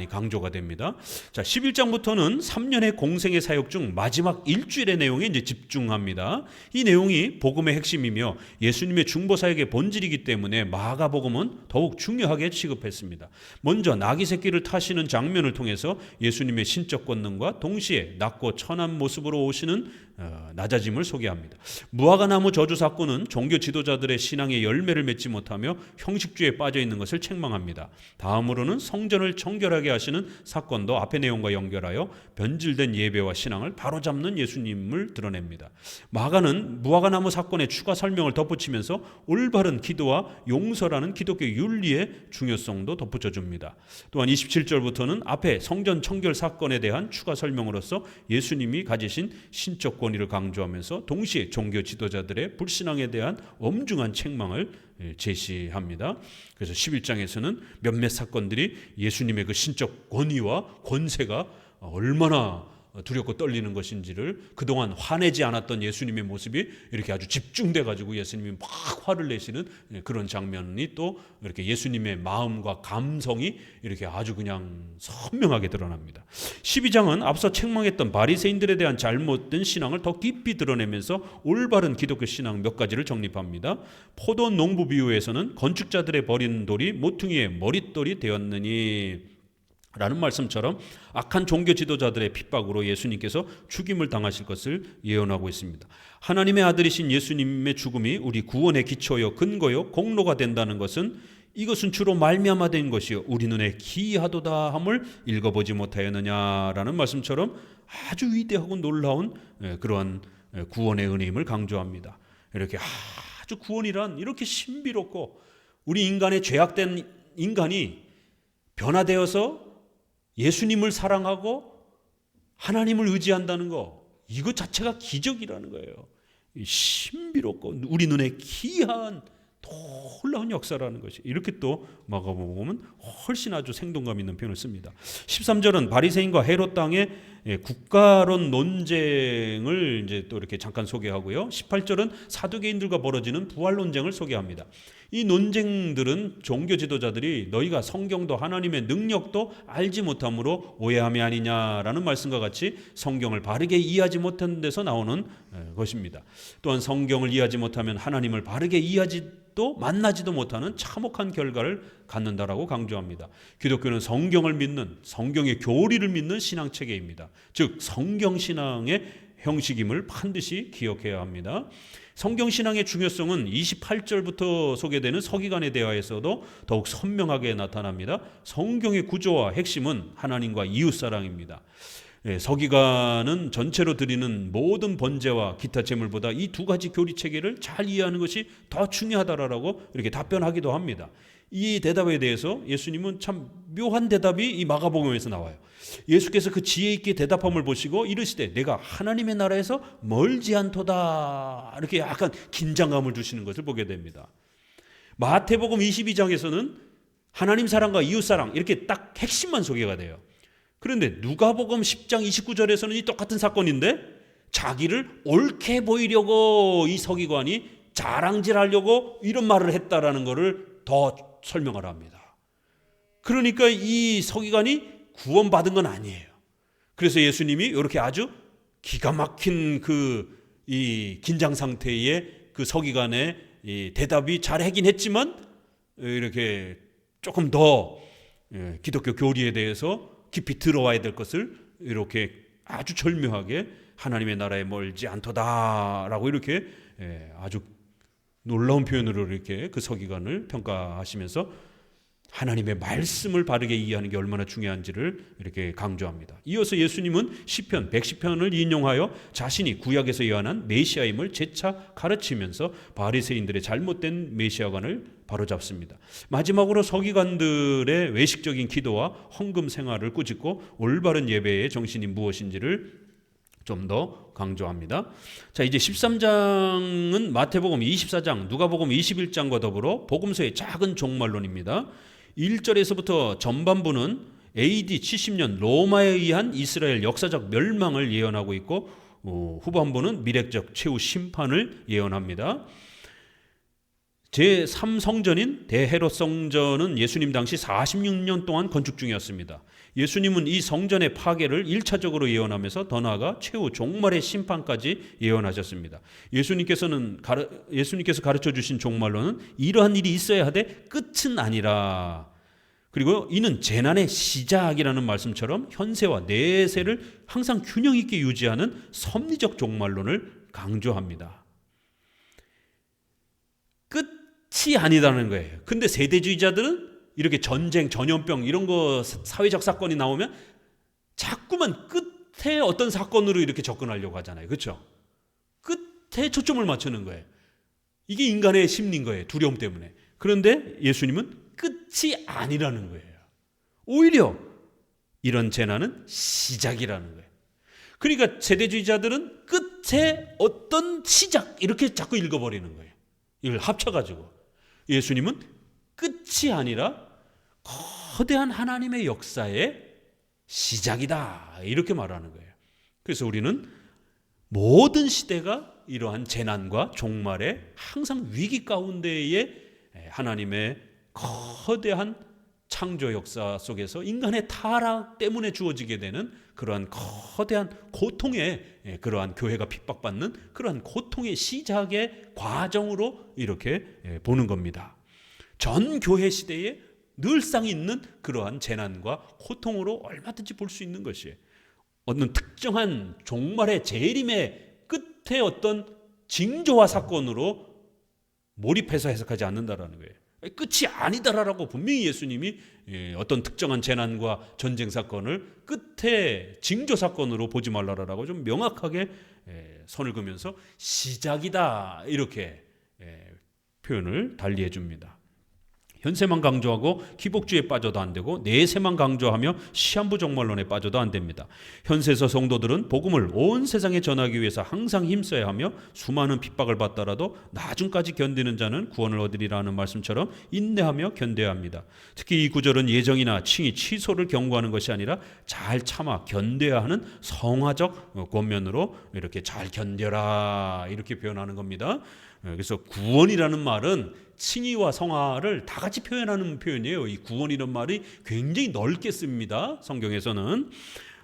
강조가 됩니다. 자, 11장부터는 3년의 공생의 사역 중 마지막 일주일의 내용에 이제 집중합니다. 이 내용이 복음의 핵심이며 예수님의 중보 사역의 본질이기 때문에 마가복음은 더욱 중요하게 취급했습니다. 먼저 나귀 새끼를 타시는 장면을 통해서 예수님의 신적 권능과 동시에 낮고 천한 모습으로 오시는 낮아짐을 소개합니다. 무화과나무 저주 사건은 종교 지도자들의 신앙의 열매를 맺지 못하며 형식주의에 빠져 있는 것을 책망합니다. 다음으로는 성전을 청결하게 하시는 사건도 앞의 내용과 연결하여 변질된 예배와 신앙을 바로잡는 예수님을 드러냅니다. 마가는 무화과나무 사건의 추가 설명을 덧붙이면서 올바른 기도와 용서라는 기독교 윤리의 중요성도 덧붙여 줍니다. 또한 27절부터는 앞에 성전 청결 사건에 대한 추가 설명으로서 예수님이 가지신 신적 권위를 강조하면서 동시에 종교 지도자들의 불신앙에 대한 엄중한 책망을 제시합니다. 그래서 11장에서는 몇몇 사건들이 예수님의 그 신적 권위와 권세가 얼마나 두렵고 떨리는 것인지를, 그동안 화내지 않았던 예수님의 모습이 이렇게 아주 집중돼 가지고 예수님이 막 화를 내시는 그런 장면이 또 이렇게 예수님의 마음과 감성이 이렇게 아주 그냥 선명하게 드러납니다. 12장은 앞서 책망했던 바리새인들에 대한 잘못된 신앙을 더 깊이 드러내면서 올바른 기독교 신앙 몇 가지를 정립합니다. 포도 농부 비유에서는 건축자들의 버린 돌이 모퉁이의 머릿돌이 되었느니 라는 말씀처럼 악한 종교 지도자들의 핍박으로 예수님께서 죽임을 당하실 것을 예언하고 있습니다. 하나님의 아들이신 예수님의 죽음이 우리 구원의 기초요 근거요 공로가 된다는 것은 이것은 주로 말미암아 된 것이요 우리 눈에 기이하도다 함을 읽어보지 못하였느냐라는 말씀처럼 아주 위대하고 놀라운 그러한 구원의 은혜임을 강조합니다. 이렇게 아주 구원이란 이렇게 신비롭고 우리 인간의 죄악된 인간이 변화되어서 예수님을 사랑하고 하나님을 의지한다는 거, 이것 자체가 기적이라는 거예요. 신비롭고 우리 눈에 기이한 놀라운 역사라는 것이, 이렇게 또 마가복음은 훨씬 아주 생동감 있는 표현을 씁니다. 13절은 바리새인과 헤롯 당의 국가론 논쟁을 이제 또 이렇게 잠깐 소개하고요. 18절은 사두개인들과 벌어지는 부활 논쟁을 소개합니다. 이 논쟁들은 종교 지도자들이 너희가 성경도 하나님의 능력도 알지 못함으로 오해함이 아니냐라는 말씀과 같이 성경을 바르게 이해하지 못한 데서 나오는 것입니다. 또한 성경을 이해하지 못하면 하나님을 바르게 이해하지도 만나지도 못하는 참혹한 결과를 갖는다라고 강조합니다. 기독교는 성경을 믿는, 성경의 교리를 믿는 신앙체계입니다. 즉 성경신앙의 형식임을 반드시 기억해야 합니다. 성경신앙의 중요성은 28절부터 소개되는 서기관의 대화에서도 더욱 선명하게 나타납니다. 성경의 구조와 핵심은 하나님과 이웃사랑입니다. 서기관은 전체로 드리는 모든 번제와 기타 제물보다 이 두 가지 교리체계를 잘 이해하는 것이 더 중요하다라고 이렇게 답변하기도 합니다. 이 대답에 대해서 예수님은 참 묘한 대답이 이 마가복음에서 나와요. 예수께서 그 지혜 있게 대답함을 보시고 이르시되 내가 하나님의 나라에서 멀지 않도다, 이렇게 약간 긴장감을 주시는 것을 보게 됩니다. 마태복음 22장에서는 하나님 사랑과 이웃 사랑 이렇게 딱 핵심만 소개가 돼요. 그런데 누가복음 10장 29절에서는 이 똑같은 사건인데 자기를 옳게 보이려고 이 서기관이 자랑질하려고 이런 말을 했다라는 것을 더 설명을 합니다. 그러니까 이 서기관이 구원받은 건 아니에요. 그래서 예수님이 이렇게 아주 기가 막힌 이 긴장 상태의 그 서기관의 이 대답이 잘하긴 했지만 이렇게 조금 더 기독교 교리에 대해서 깊이 들어와야 될 것을 이렇게 아주 절묘하게 하나님의 나라에 멀지 않도다라고 이렇게 아주 놀라운 표현으로 이렇게 그 서기관을 평가하시면서 하나님의 말씀을 바르게 이해하는 게 얼마나 중요한지를 이렇게 강조합니다. 이어서 예수님은 시편 110편을 인용하여 자신이 구약에서 예언한 메시아임을 재차 가르치면서 바리새인들의 잘못된 메시아관을 바로잡습니다. 마지막으로 서기관들의 외식적인 기도와 헌금 생활을 꾸짖고 올바른 예배의 정신이 무엇인지를 좀 더 강조합니다. 자, 이제 13장은 마태복음 24장, 누가복음 21장과 더불어 복음서의 작은 종말론입니다. 1절에서부터 전반부는 AD 70년 로마에 의한 이스라엘 역사적 멸망을 예언하고 있고 후반부는 미래적 최후 심판을 예언합니다. 제3성전인 대헤롯 성전은 예수님 당시 46년 동안 건축 중이었습니다. 예수님은 이 성전의 파괴를 1차적으로 예언하면서 더 나아가 최후 종말의 심판까지 예언하셨습니다. 예수님께서 가르쳐 주신 종말론은 이러한 일이 있어야 하되 끝은 아니라, 그리고 이는 재난의 시작이라는 말씀처럼 현세와 내세를 항상 균형 있게 유지하는 섭리적 종말론을 강조합니다. 끝이 아니다는 거예요. 근데 세대주의자들은 이렇게 전쟁, 전염병 이런 거 사회적 사건이 나오면 자꾸만 끝에 어떤 사건으로 이렇게 접근하려고 하잖아요. 그렇죠? 끝에 초점을 맞추는 거예요. 이게 인간의 심리인 거예요. 두려움 때문에. 그런데 예수님은 끝이 아니라는 거예요. 오히려 이런 재난은 시작이라는 거예요. 그러니까 세대주의자들은 끝에 어떤 시작 이렇게 자꾸 읽어버리는 거예요. 이걸 합쳐가지고. 예수님은 끝이 아니라 거대한 하나님의 역사의 시작이다, 이렇게 말하는 거예요. 그래서 우리는 모든 시대가 이러한 재난과 종말의 항상 위기 가운데에 하나님의 거대한 창조 역사 속에서 인간의 타락 때문에 주어지게 되는 그러한 거대한 고통의, 그러한 교회가 핍박받는 그러한 고통의 시작의 과정으로 이렇게 보는 겁니다. 전 교회 시대에 늘상 있는 그러한 재난과 고통으로 얼마든지 볼 수 있는 것이에요. 어떤 특정한 종말의 재림의 끝에 어떤 징조와 사건으로 몰입해서 해석하지 않는다라는 거예요. 끝이 아니다라고 분명히 예수님이 어떤 특정한 재난과 전쟁 사건을 끝에 징조 사건으로 보지 말라라고 좀 명확하게 선을 그으면서 시작이다 이렇게 표현을 달리해 줍니다. 현세만 강조하고 기복주의에 빠져도 안 되고 내세만 강조하며 시한부 종말론에 빠져도 안 됩니다. 현세에서 성도들은 복음을 온 세상에 전하기 위해서 항상 힘써야 하며 수많은 핍박을 받더라도 나중까지 견디는 자는 구원을 얻으리라는 말씀처럼 인내하며 견뎌야 합니다. 특히 이 구절은 예정이나 칭의, 취소를 경고하는 것이 아니라 잘 참아 견뎌야 하는 성화적 권면으로 이렇게 잘 견뎌라 이렇게 표현하는 겁니다. 그래서 구원이라는 말은 칭의와 성화를 다 같이 표현하는 표현이에요. 이 구원이라는 말이 굉장히 넓게 씁니다. 성경에서는.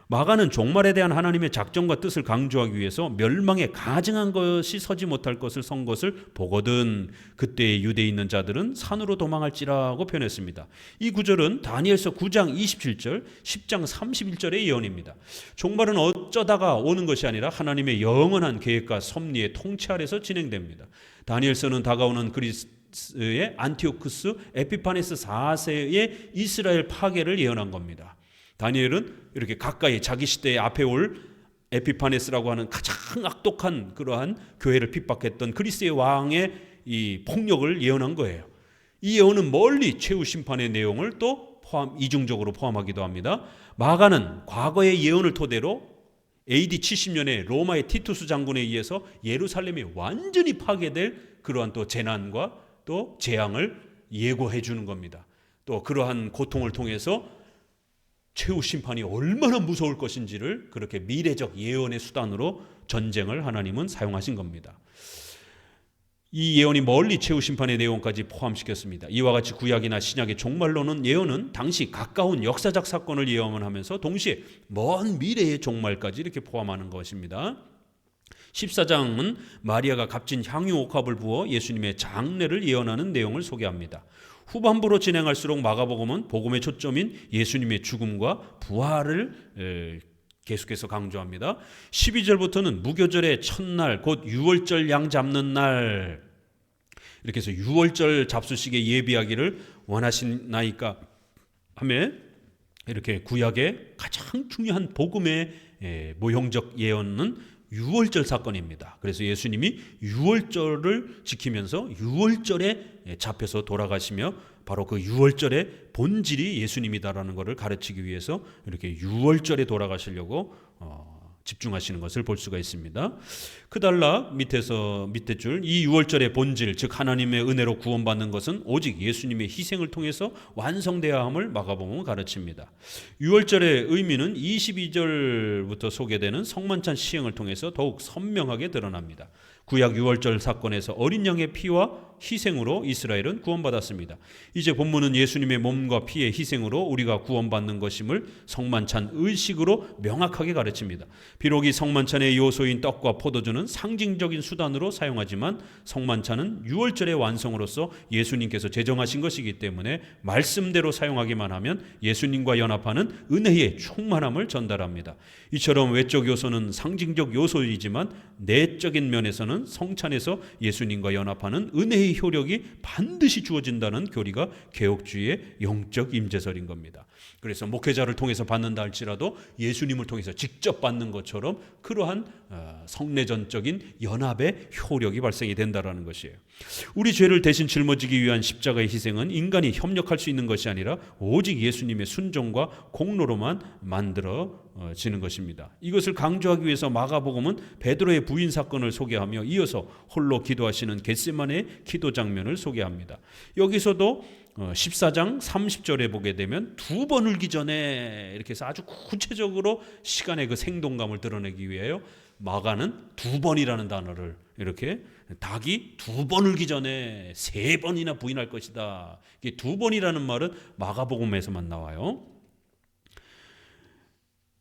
마가는 종말에 대한 하나님의 작정과 뜻을 강조하기 위해서 멸망에 가증한 것이 서지 못할 것을 선 것을 보거든 그때의 유대에 있는 자들은 산으로 도망할지라고 표현했습니다. 이 구절은 다니엘서 9장 27절, 10장 31절의 예언입니다. 종말은 어쩌다가 오는 것이 아니라 하나님의 영원한 계획과 섭리의 통치 아래서 진행됩니다. 다니엘서는 다가오는 그리스의 안티오쿠스 에피파네스 4세의 이스라엘 파괴를 예언한 겁니다. 다니엘은 이렇게 가까이 자기 시대에 앞에 올 에피파네스라고 하는 가장 악독한 그러한 교회를 핍박했던 그리스의 왕의 이 폭력을 예언한 거예요. 이 예언은 멀리 최후 심판의 내용을 또 이중적으로 포함하기도 합니다. 마가는 과거의 예언을 토대로 AD 70년에 로마의 티투스 장군에 의해서 예루살렘이 완전히 파괴될 그러한 또 재난과 또 재앙을 예고해 주는 겁니다. 또 그러한 고통을 통해서 최후 심판이 얼마나 무서울 것인지를 그렇게 미래적 예언의 수단으로 전쟁을 하나님은 사용하신 겁니다. 이 예언이 멀리 최후 심판의 내용까지 포함시켰습니다. 이와 같이 구약이나 신약의 종말론은 예언은 당시 가까운 역사적 사건을 예언하면서 동시에 먼 미래의 종말까지 이렇게 포함하는 것입니다. 14장은 마리아가 값진 향유 옥합을 부어 예수님의 장례를 예언하는 내용을 소개합니다. 후반부로 진행할수록 마가복음은 복음의 초점인 예수님의 죽음과 부활을 계속해서 강조합니다. 12절부터는 무교절의 첫날 곧 유월절 양 잡는 날 이렇게 해서 유월절 잡수식에 예비하기를 원하시나이까 하며 이렇게 구약의 가장 중요한 복음의 모형적 예언은 유월절 사건입니다. 그래서 예수님이 유월절을 지키면서 유월절에 잡혀서 돌아가시며 바로 그 유월절의 본질이 예수님이다라는 것을 가르치기 위해서 이렇게 유월절에 돌아가시려고 집중하시는 것을 볼 수가 있습니다. 그달라 밑에 줄 이 유월절의 본질 즉 하나님의 은혜로 구원받는 것은 오직 예수님의 희생을 통해서 완성되어야 함을 마가복음은 가르칩니다. 유월절의 의미는 22절부터 소개되는 성만찬 시행을 통해서 더욱 선명하게 드러납니다. 구약 유월절 사건에서 어린 양의 피와 희생으로 이스라엘은 구원받았습니다. 이제 본문은 예수님의 몸과 피의 희생으로 우리가 구원받는 것임을 성만찬 의식으로 명확하게 가르칩니다. 비록 이 성만찬의 요소인 떡과 포도주는 상징적인 수단으로 사용하지만 성만찬은 유월절의 완성으로서 예수님께서 제정하신 것이기 때문에 말씀대로 사용하기만 하면 예수님과 연합하는 은혜의 충만함을 전달합니다. 이처럼 외적 요소는 상징적 요소이지만 내적인 면에서는 성찬에서 예수님과 연합하는 은혜의 효력이 반드시 주어진다는 교리가 개혁주의의 영적 임재설인 겁니다. 그래서 목회자를 통해서 받는다 할지라도 예수님을 통해서 직접 받는 것처럼 그러한 성례전적인 연합의 효력이 발생이 된다는 것이에요. 우리 죄를 대신 짊어지기 위한 십자가의 희생은 인간이 협력할 수 있는 것이 아니라 오직 예수님의 순종과 공로로만 만들어지는 것입니다. 이것을 강조하기 위해서 마가복음은 베드로의 부인 사건을 소개하며 이어서 홀로 기도하시는 겟세마네의 기도 장면을 소개합니다. 여기서도 14장 30절에 보게 되면 두 번 울기 전에 이렇게 해서 아주 구체적으로 시간의 그 생동감을 드러내기 위해요. 마가는 두 번이라는 단어를 이렇게 닭이 두 번 울기 전에 세 번이나 부인할 것이다. 이게 두 번이라는 말은 마가복음에서만 나와요.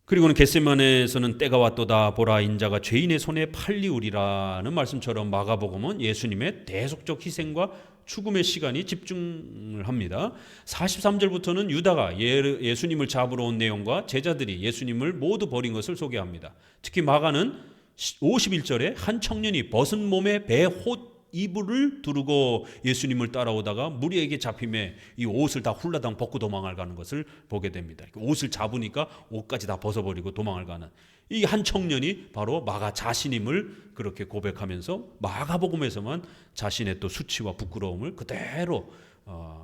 그리고는 겟세마네에서는 때가 왔도다 보라 인자가 죄인의 손에 팔리우리라는 말씀처럼 마가복음은 예수님의 대속적 희생과 죽음의 시간이 집중을 합니다. 43절부터는 유다가 예수님을 잡으러 온 내용과 제자들이 예수님을 모두 버린 것을 소개합니다. 특히 마가는 51절에 한 청년이 벗은 몸에 배옷 이불을 두르고 예수님을 따라오다가 무리에게 잡힘에 이 옷을 다 훌라당 벗고 도망을 가는 것을 보게 됩니다. 옷을 잡으니까 옷까지 다 벗어버리고 도망을 가는 이 한 청년이 바로 마가 자신임을 그렇게 고백하면서 마가복음에서만 자신의 또 수치와 부끄러움을 그대로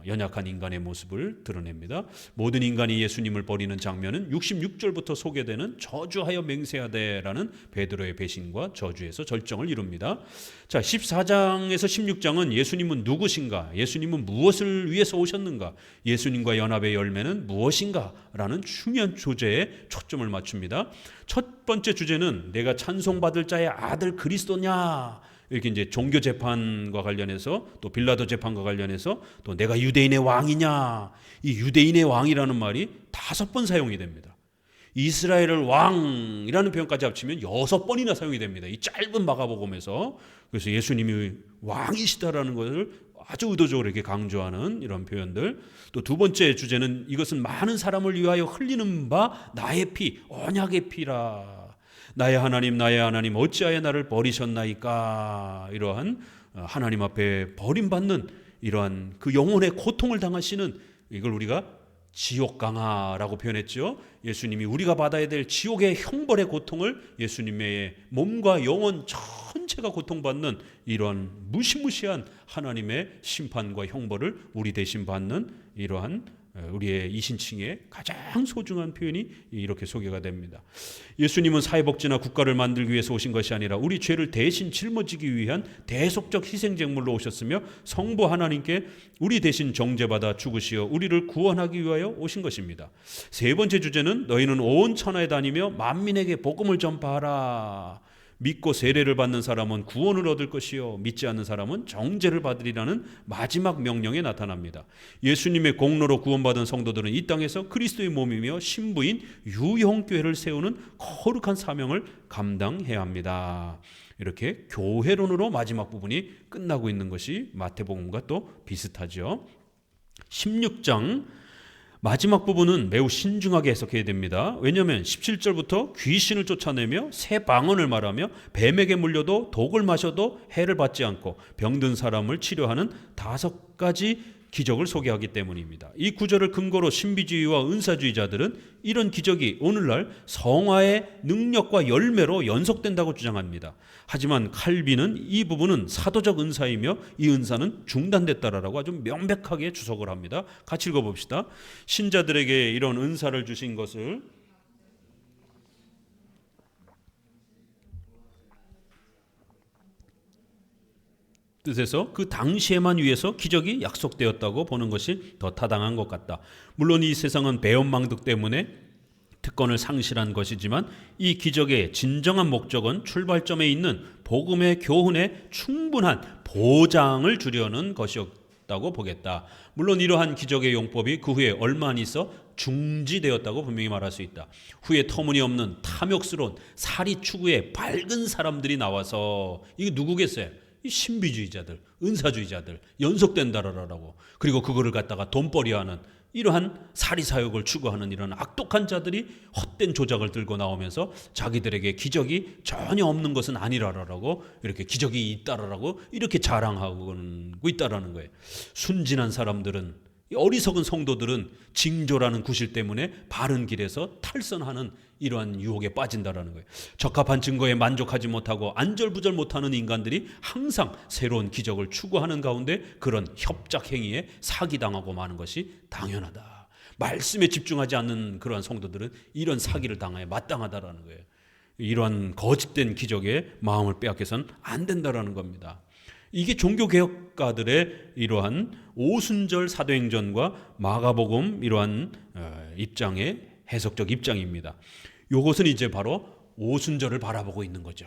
연약한 인간의 모습을 드러냅니다. 모든 인간이 예수님을 버리는 장면은 66절부터 소개되는 저주하여 맹세하되라는 베드로의 배신과 저주에서 절정을 이룹니다. 자, 14장에서 16장은 예수님은 누구신가? 예수님은 무엇을 위해서 오셨는가? 예수님과 연합의 열매는 무엇인가? 라는 중요한 주제에 초점을 맞춥니다. 첫 번째 주제는 내가 찬송받을 자의 아들 그리스도냐? 이렇게 이제 종교 재판과 관련해서 또 빌라도 재판과 관련해서 또 내가 유대인의 왕이냐, 이 유대인의 왕이라는 말이 5번 사용이 됩니다. 이스라엘을 왕이라는 표현까지 합치면 6번이나 사용이 됩니다. 이 짧은 마가복음에서. 그래서 예수님이 왕이시다라는 것을 아주 의도적으로 이렇게 강조하는 이런 표현들. 또 두 번째 주제는 이것은 많은 사람을 위하여 흘리는 바 나의 피, 언약의 피라. 나의 하나님 어찌하여 나를 버리셨나이까. 이러한 하나님 앞에 버림받는 이러한 그 영혼의 고통을 당하시는, 이걸 우리가 지옥강화라고 표현했죠. 예수님이 우리가 받아야 될 지옥의 형벌의 고통을 예수님의 몸과 영혼 전체가 고통받는 이러한 무시무시한 하나님의 심판과 형벌을 우리 대신 받는 이러한 우리의 이신칭의 가장 소중한 표현이 이렇게 소개가 됩니다. 예수님은 사회복지나 국가를 만들기 위해서 오신 것이 아니라 우리 죄를 대신 짊어지기 위한 대속적 희생제물로 오셨으며 성부 하나님께 우리 대신 정죄받아 죽으시어 우리를 구원하기 위하여 오신 것입니다. 세 번째 주제는 너희는 온 천하에 다니며 만민에게 복음을 전파하라. 믿고 세례를 받는 사람은 구원을 얻을 것이요 믿지 않는 사람은 정죄를 받으리라는 마지막 명령에 나타납니다. 예수님의 공로로 구원받은 성도들은 이 땅에서 그리스도의 몸이며 신부인 유형교회를 세우는 거룩한 사명을 감당해야 합니다. 이렇게 교회론으로 마지막 부분이 끝나고 있는 것이 마태복음과 또 비슷하죠. 16장 마지막 부분은 매우 신중하게 해석해야 됩니다. 왜냐하면 17절부터 귀신을 쫓아내며 새 방언을 말하며 뱀에게 물려도 독을 마셔도 해를 받지 않고 병든 사람을 치료하는 5가지 기적을 소개하기 때문입니다. 이 구절을 근거로 신비주의와 은사주의자들은 이런 기적이 오늘날 성화의 능력과 열매로 연속된다고 주장합니다. 하지만 칼빈은 이 부분은 사도적 은사이며 이 은사는 중단됐다라고 아주 명백하게 주석을 합니다. 같이 읽어봅시다. 신자들에게 이런 은사를 주신 것을 뜻에서 그 당시에만 위해서 기적이 약속되었다고 보는 것이 더 타당한 것 같다. 물론 이 세상은 배은망덕 때문에 특권을 상실한 것이지만 이 기적의 진정한 목적은 출발점에 있는 복음의 교훈에 충분한 보장을 주려는 것이었다고 보겠다. 물론 이러한 기적의 용법이 그 후에 얼마 안 있어 중지되었다고 분명히 말할 수 있다. 후에 터무니없는 탐욕스러운 사리 추구에 밝은 사람들이 나와서 이게 누구겠어요? 이 신비주의자들, 은사주의자들, 연속된다라고. 그리고 그거를 갖다가 돈벌이하는 이러한 사리사욕을 추구하는 이런 악독한 자들이 헛된 조작을 들고 나오면서 자기들에게 기적이 전혀 없는 것은 아니라라고 이렇게 기적이 있다라고 이렇게 자랑하고 있다라는 거예요. 순진한 사람들은, 어리석은 성도들은 징조라는 구실 때문에 바른 길에서 탈선하는 이러한 유혹에 빠진다라는 거예요. 적합한 증거에 만족하지 못하고 안절부절 못하는 인간들이 항상 새로운 기적을 추구하는 가운데 그런 협작 행위에 사기당하고 마는 것이 당연하다. 말씀에 집중하지 않는 그러한 성도들은 이런 사기를 당하여 마땅하다라는 거예요. 이러한 거짓된 기적에 마음을 빼앗겨서는 안 된다라는 겁니다. 이게 종교개혁가들의 이러한 오순절 사도행전과 마가복음 이러한 입장의 해석적 입장입니다. 이것은 이제 바로 오순절을 바라보고 있는 거죠.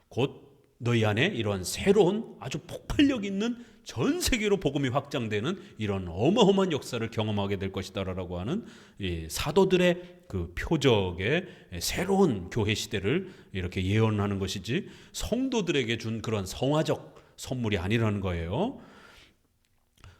곧 너희 안에 이러한 새로운 아주 폭발력 있는 전 세계로 복음이 확장되는 이런 어마어마한 역사를 경험하게 될 것이다라고 하는 이 사도들의 그 표적의 새로운 교회 시대를 이렇게 예언하는 것이지 성도들에게 준 그런 성화적 선물이 아니라는 거예요.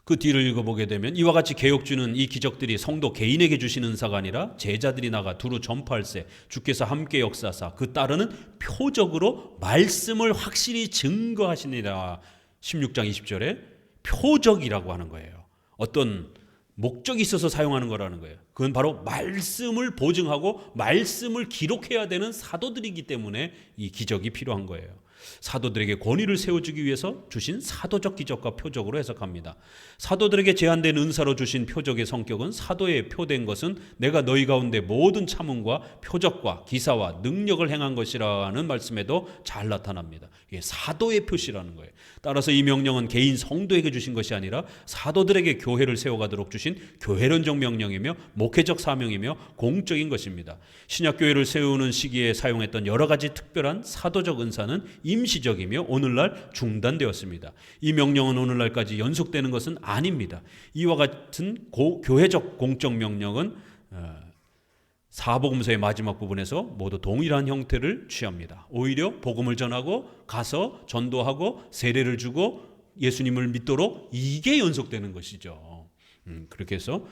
그 뒤를 읽어보게 되면 이와 같이 개혁주는 이 기적들이 성도 개인에게 주신 은사가 아니라 제자들이 나가 두루 전파할세 주께서 함께 역사사 그 따르는 표적으로 말씀을 확실히 증거하시니라. 16장 20절에 표적이라고 하는 거예요. 어떤 목적이 있어서 사용하는 거라는 거예요. 그건 바로 말씀을 보증하고 말씀을 기록해야 되는 사도들이기 때문에 이 기적이 필요한 거예요. 사도들에게 권위를 세워주기 위해서 주신 사도적 기적과 표적으로 해석합니다. 사도들에게 제한된 은사로 주신 표적의 성격은 사도에 표된 것은 내가 너희 가운데 모든 참음과 표적과 기사와 능력을 행한 것이라는 말씀에도 잘 나타납니다. 이게 사도의 표시라는 거예요. 따라서 이 명령은 개인 성도에게 주신 것이 아니라 사도들에게 교회를 세워가도록 주신 교회론적 명령이며 목회적 사명이며 공적인 것입니다. 신약교회를 세우는 시기에 사용했던 여러 가지 특별한 사도적 은사는 임시적이며 오늘날 중단되었습니다. 이 명령은 오늘날까지 연속되는 것은 아닙니다. 이와 같은 교회적 공적 명령은 사복음서의 마지막 부분에서 모두 동일한 형태를 취합니다. 오히려 복음을 전하고 가서 전도하고 세례를 주고 예수님을 믿도록 이게 연속되는 것이죠. 그렇게 해서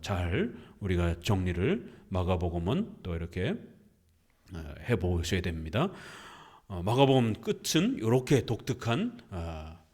잘 우리가 정리를 마가복음은 또 이렇게 해보셔야 됩니다. 마가복음 끝은 이렇게 독특한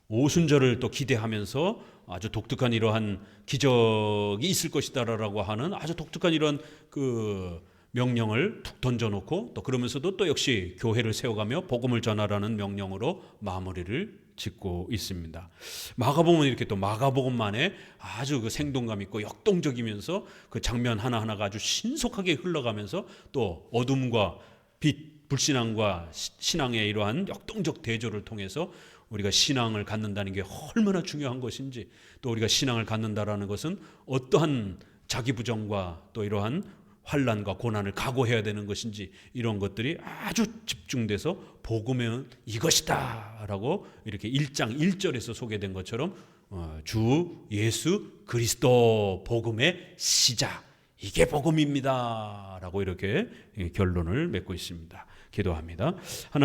오순절을 또 기대하면서 아주 독특한 이러한 기적이 있을 것이다라고 하는 아주 독특한 이런 그 명령을 툭 던져놓고 또 그러면서도 또 역시 교회를 세워가며 복음을 전하라는 명령으로 마무리를 짓고 있습니다. 마가복음은 이렇게 또 마가복음만의 아주 그 생동감 있고 역동적이면서 그 장면 하나하나가 아주 신속하게 흘러가면서 또 어둠과 빛, 불신앙과 신앙의 이러한 역동적 대조를 통해서 우리가 신앙을 갖는다는 게 얼마나 중요한 것인지, 또 우리가 신앙을 갖는다라는 것은 어떠한 자기 부정과 또 이러한 환난과 고난을 각오해야 되는 것인지, 이런 것들이 아주 집중돼서 복음은 이것이다 라고 이렇게 1장 1절에서 소개된 것처럼 주 예수 그리스도 복음의 시작, 이게 복음입니다 라고 이렇게 결론을 맺고 있습니다. 기도합니다. 하나님